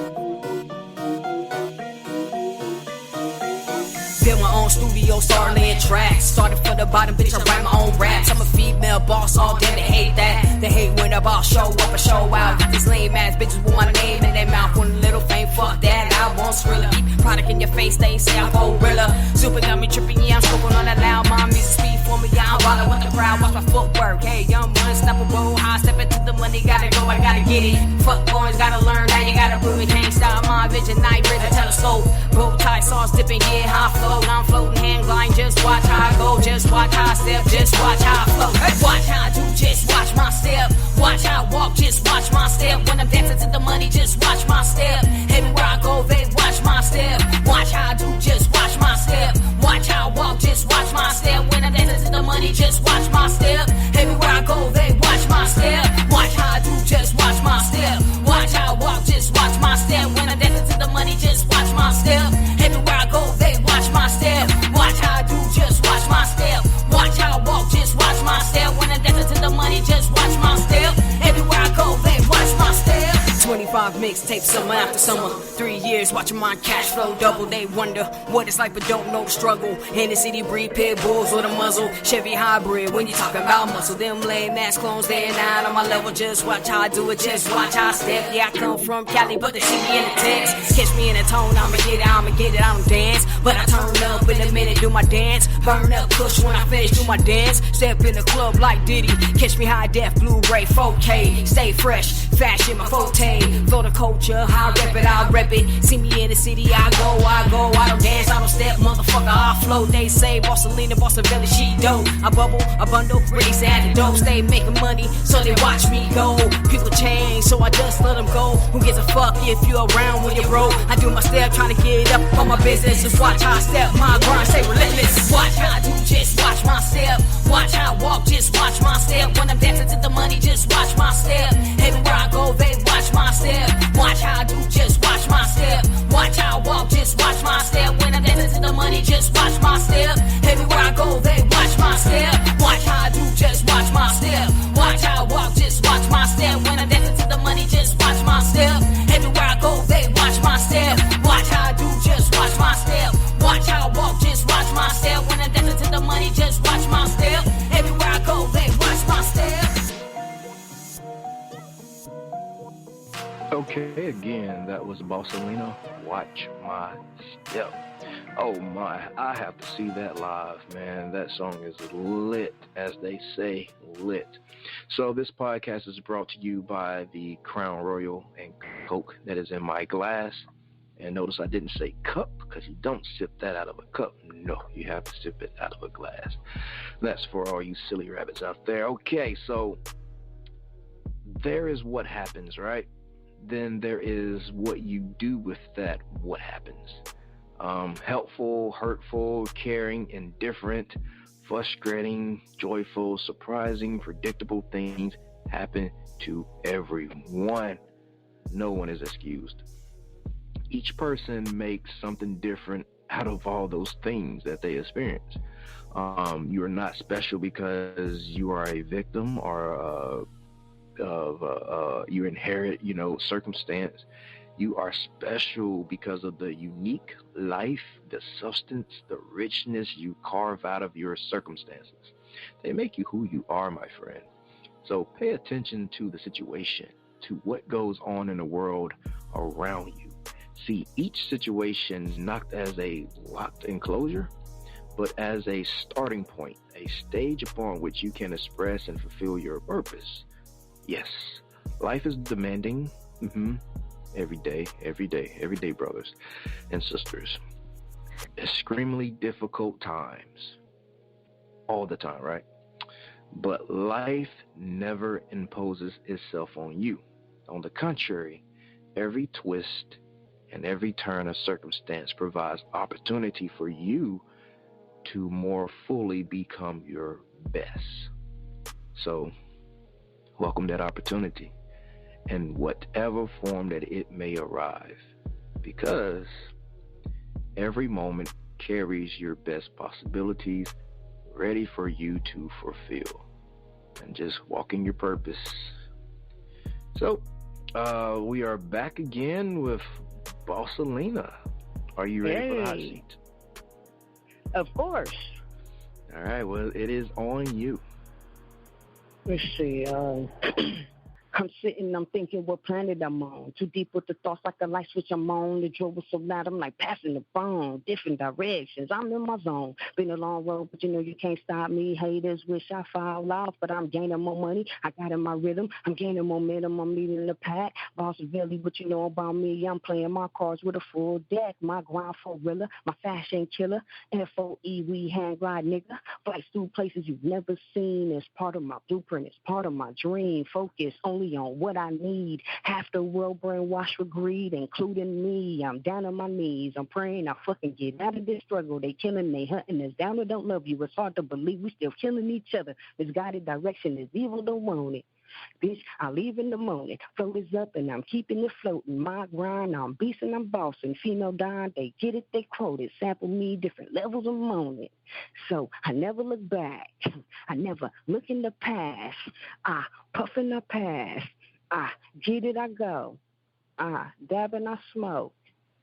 [SPEAKER 7] Built my own studio, started laying tracks. Started from the bottom, bitch, I write my own raps. I'm a female boss, all damn, they hate that. They hate when the boss show up and show out. Got these lame ass bitches with my name in their mouth. Want a little fame, fuck that, I want Skrilla. Keep product in your face, they say I'm gorilla. Super got me tripping, yeah, I'm smoking on that loud. My music speed for me, yeah, I'm ballin' with the crowd. Watch my footwork, hey, young unstoppable. High step into the money, gotta go, I gotta get it. Fuck boys, gotta learn, now you gotta prove it. Can't stop my vision, night vision, telescope. Bow tie, sauce dipping, yeah, high flow. I'm floating, hand gliding, just watch how I go. Just watch how I step, just watch how I flow. Watch how I do, just watch my step. Watch how I walk, just watch my step. When I'm dancing to the money, just watch my step. Everywhere I go, they watch my step. Watch how I do, just watch my step. Watch how I walk, just watch my step. When I'm dancing to the money, just watch my step. Everywhere I go, they watch my step. Watch how I do, just watch my step. Watch how I walk, just watch my step. When I'm dancing to the money, just watch my step. Everywhere I go, they watch my step. Watch how I do, just watch my step. Watch how I walk, just watch my step. When I'm dancing to the money, just watch my step. Everywhere I go, they watch my step. 25 mixtapes, summer after summer. 3 years watching my cash flow double. They wonder what it's like, but don't know the struggle. In the city, breed pit bulls with a muzzle. Chevy hybrid, when you talking about muscle. Them lame ass clones, they're not on my level. Just watch how I do it, just watch how I step. Yeah, I come from Cali, but they see me in the text. Catch me in the tone, I'ma get it, I don't dance. But I turn up in a minute, do my dance. Burn up kush when I finish, do my dance. Step in the club like Diddy. Catch me high def, Blu-ray, 4K. Stay fresh, fashion, my forte. Throw the cold culture. How I rep it. See me in the city, I go. I don't dance, I don't step, motherfucker, I float. They say Bossalena, Bossalena, she dope. I bubble, I bundle, raise at the dope. Stay making money, so they watch me go. People change, so I just let them go. Who gives a fuck if you around when you're broke? I do my step, trying to get up on my business. Just watch how I step, my grind, stay relentless. Watch how I do, just watch my step. Watch how I walk, just watch my step. When I'm dancing to the money, just watch my step. Everywhere I go, they watch my step. Watch how I do, just watch my step. Watch how I walk, just watch my step. When I'm dancing to the money, just watch my step. Everywhere I go, they watch my step. Watch how I do, just watch my step. Watch how I walk, just watch my step. When I'm dancing to the money, just watch my step. Everywhere I go, they watch my step. Watch how I do, just watch my step. Watch how I walk, just watch my step. When I'm dancing to the money, just watch my step. Everywhere I go, they watch my step.
[SPEAKER 2] Okay, again, that was Bossalena, Watch My Step. Oh my, I have to see that live, man. That song is lit, as they say, lit. So this podcast is brought to you by the Crown Royal and Coke that is in my glass. And notice I didn't say cup, because you don't sip that out of a cup. No, you have to sip it out of a glass. That's for all you silly rabbits out there. Okay, so there is what happens, right? Then there is what you do with that what happens. Helpful, hurtful, caring, indifferent, frustrating, joyful, surprising, predictable things happen to everyone. No one is excused. Each person makes something different out of all those things that they experience. You are not special because you are a victim or you inherit, circumstance. You are special because of the unique life, the substance, the richness you carve out of your circumstances. They make you who you are, my friend. So pay attention to the situation, to what goes on in the world around you. See each situation not as a locked enclosure, but as a starting point, a stage upon which you can express and fulfill your purpose. Yes, life is demanding. Every day, brothers and sisters. Extremely difficult times. All the time, right? But life never imposes itself on you. On the contrary, every twist and every turn of circumstance provides opportunity for you to more fully become your best. So, welcome that opportunity in whatever form that it may arrive, because every moment carries your best possibilities ready for you to fulfill and just walk in your purpose. So we are back again with Bossalena. Are you ready for the hot seat?
[SPEAKER 4] Of course.
[SPEAKER 2] All right, well, it is on you.
[SPEAKER 4] Let's see. I'm sitting, I'm thinking what planet I'm on. Too deep with the thoughts like a light switch I'm on. The drove was so loud, I'm like passing the phone. Different directions, I'm in my zone. Been a long road, but you can't stop me. Haters wish I fall off, but I'm gaining more money. I got in my rhythm, I'm gaining momentum. I'm leading the pack. Boss Valley, what you know about me? I'm playing my cards with a full deck. My grind for realer, my fashion killer. FOE, we hang glide, nigga. Flights through places you've never seen. It's part of my blueprint, it's part of my dream. Focus only on what I need. Half the world brainwashed with greed, including me. I'm down on my knees. I'm praying I fucking get out of this struggle. They killing, they hunting us down. They don't love you. It's hard to believe we still killing each other. Misguided direction is evil, don't want it. Bitch, I leave in the morning. Float is up and I'm keeping it floating. My grind, I'm beasting, I'm bossing. Female dying, they get it, they quote it. Sample me, different levels of moaning. So I never look back. I never look in the past. I puff and I pass. I get it, I go. I dab and I smoke.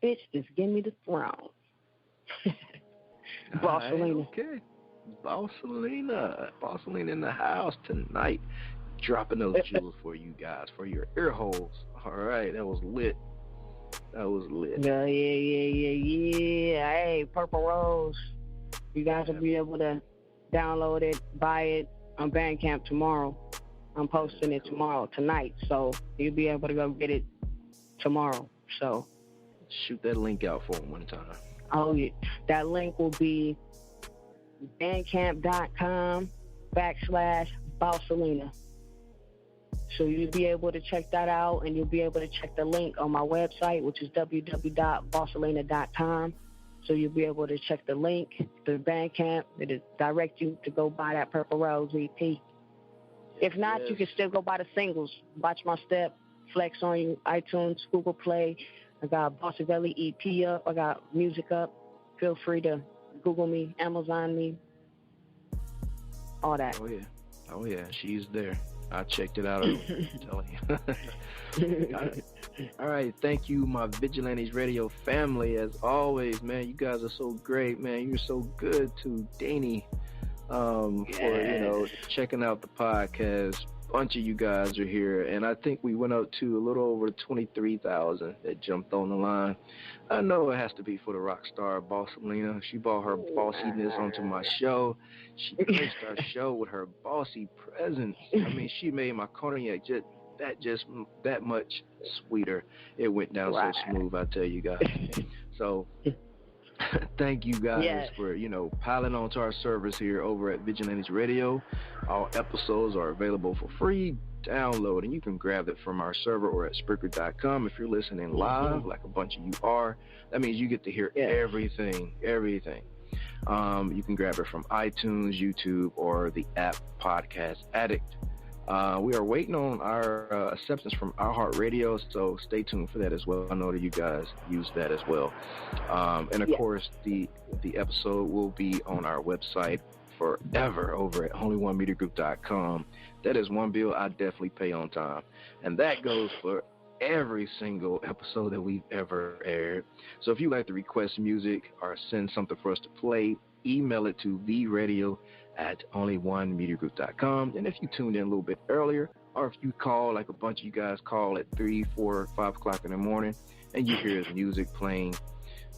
[SPEAKER 4] Bitch, just give me the throne. Bossalena.
[SPEAKER 2] Right, okay. Bossalena in the house tonight. Dropping those jewels for you guys, for your ear holes. All right, that was lit.
[SPEAKER 4] Yeah. Hey, Purple Rose. You guys will be able to download it, buy it on Bandcamp tomorrow. I'm posting it tonight, so you'll be able to go get it tomorrow. So
[SPEAKER 2] shoot that link out for them one time.
[SPEAKER 4] Oh, yeah. That link will be bandcamp.com/Bossalena. So you'll be able to check that out, and you'll be able to check the link on my website, which is www.bossalena.com. So you'll be able to check the link, the Bandcamp. It'll direct you to go buy that Purple Rose EP. If not, you can still go buy the singles. Watch My Step, Flex on you, iTunes, Google Play. I got Bossalena EP up. I got music up. Feel free to Google me, Amazon me, all that.
[SPEAKER 2] Oh yeah, she's there. I checked it out. I'm telling you. All right, thank you, my Vigilantes Radio family. As always, man, you guys are so great, man. You're so good to Danny for checking out the podcast. Bunch of you guys are here, and I think we went up to a little over 23,000 that jumped on the line. I know it has to be for the rock star Bossalena. She brought her bossiness onto my show. She graced our show with her bossy presence. I mean, she made my cognac just that much sweeter. It went down so smooth, I tell you guys. So thank you guys for, piling onto our service here over at Vigilantes Radio. All episodes are available for free download, and you can grab it from our server or at Spreaker.com. If you're listening live, like a bunch of you are, that means you get to hear everything. You can grab it from iTunes, YouTube, or the app Podcast Addict. We are waiting on our acceptance from iHeartRadio, so stay tuned for that as well. I know that you guys use that as well. And of course, the episode will be on our website forever over at onlyonemediagroup.com. That is one bill I definitely pay on time. And that goes for every single episode that we've ever aired. So if you'd like to request music or send something for us to play, email it to vradio@onlyonemediagroup.com. And if you tuned in a little bit earlier, or if you call, like a bunch of you guys call at 3, 4, 5 o'clock in the morning, and you hear his music playing,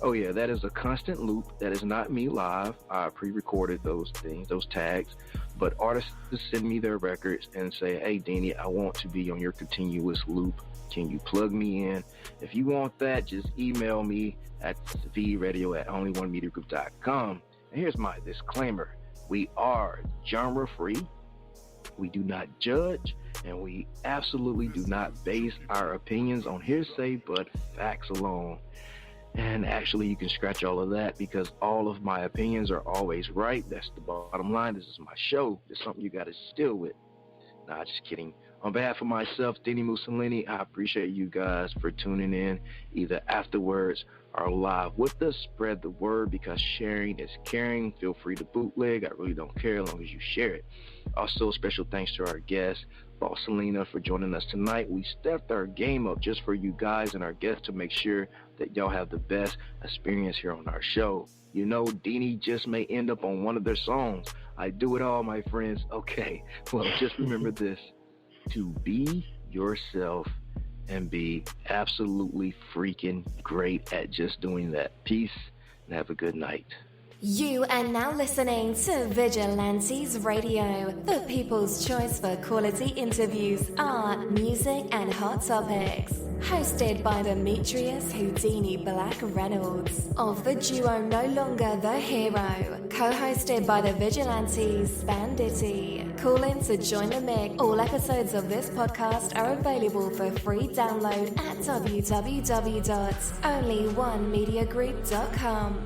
[SPEAKER 2] oh yeah, that is a constant loop. That is not me live. I pre-recorded those things, those tags. But artists just send me their records and say, hey, Danny, I want to be on your continuous loop. Can you plug me in? If you want that, just email me at vradio@onlyonemediagroup.com. And here's my disclaimer. We are genre-free. We do not judge, and we absolutely do not base our opinions on hearsay, but facts alone. And actually, you can scratch all of that because all of my opinions are always right. That's the bottom line. This is my show. It's something you got to deal with. Nah, just kidding. On behalf of myself, Danny Mussolini, I appreciate you guys for tuning in either afterwards or live with us. Spread the word because sharing is caring. Feel free to bootleg. I really don't care as long as you share it. Also, special thanks to our guest, Bossalena, for joining us tonight. We stepped our game up just for you guys and our guests to make sure that y'all have the best experience here on our show. You know, Deanie just may end up on one of their songs. I do it all, my friends. Okay, well, just remember this. To be yourself and be absolutely freaking great at just doing that. Peace and have a good night.
[SPEAKER 8] You are now listening to Vigilantes Radio, the people's choice for quality interviews, art, music, and hot topics. Hosted by Demetrius Houdini Black Reynolds of the duo No Longer the Hero. Co-hosted by the Vigilantes Banditti. Call in to join the mix. All episodes of this podcast are available for free download at www.onlyonemediagroup.com.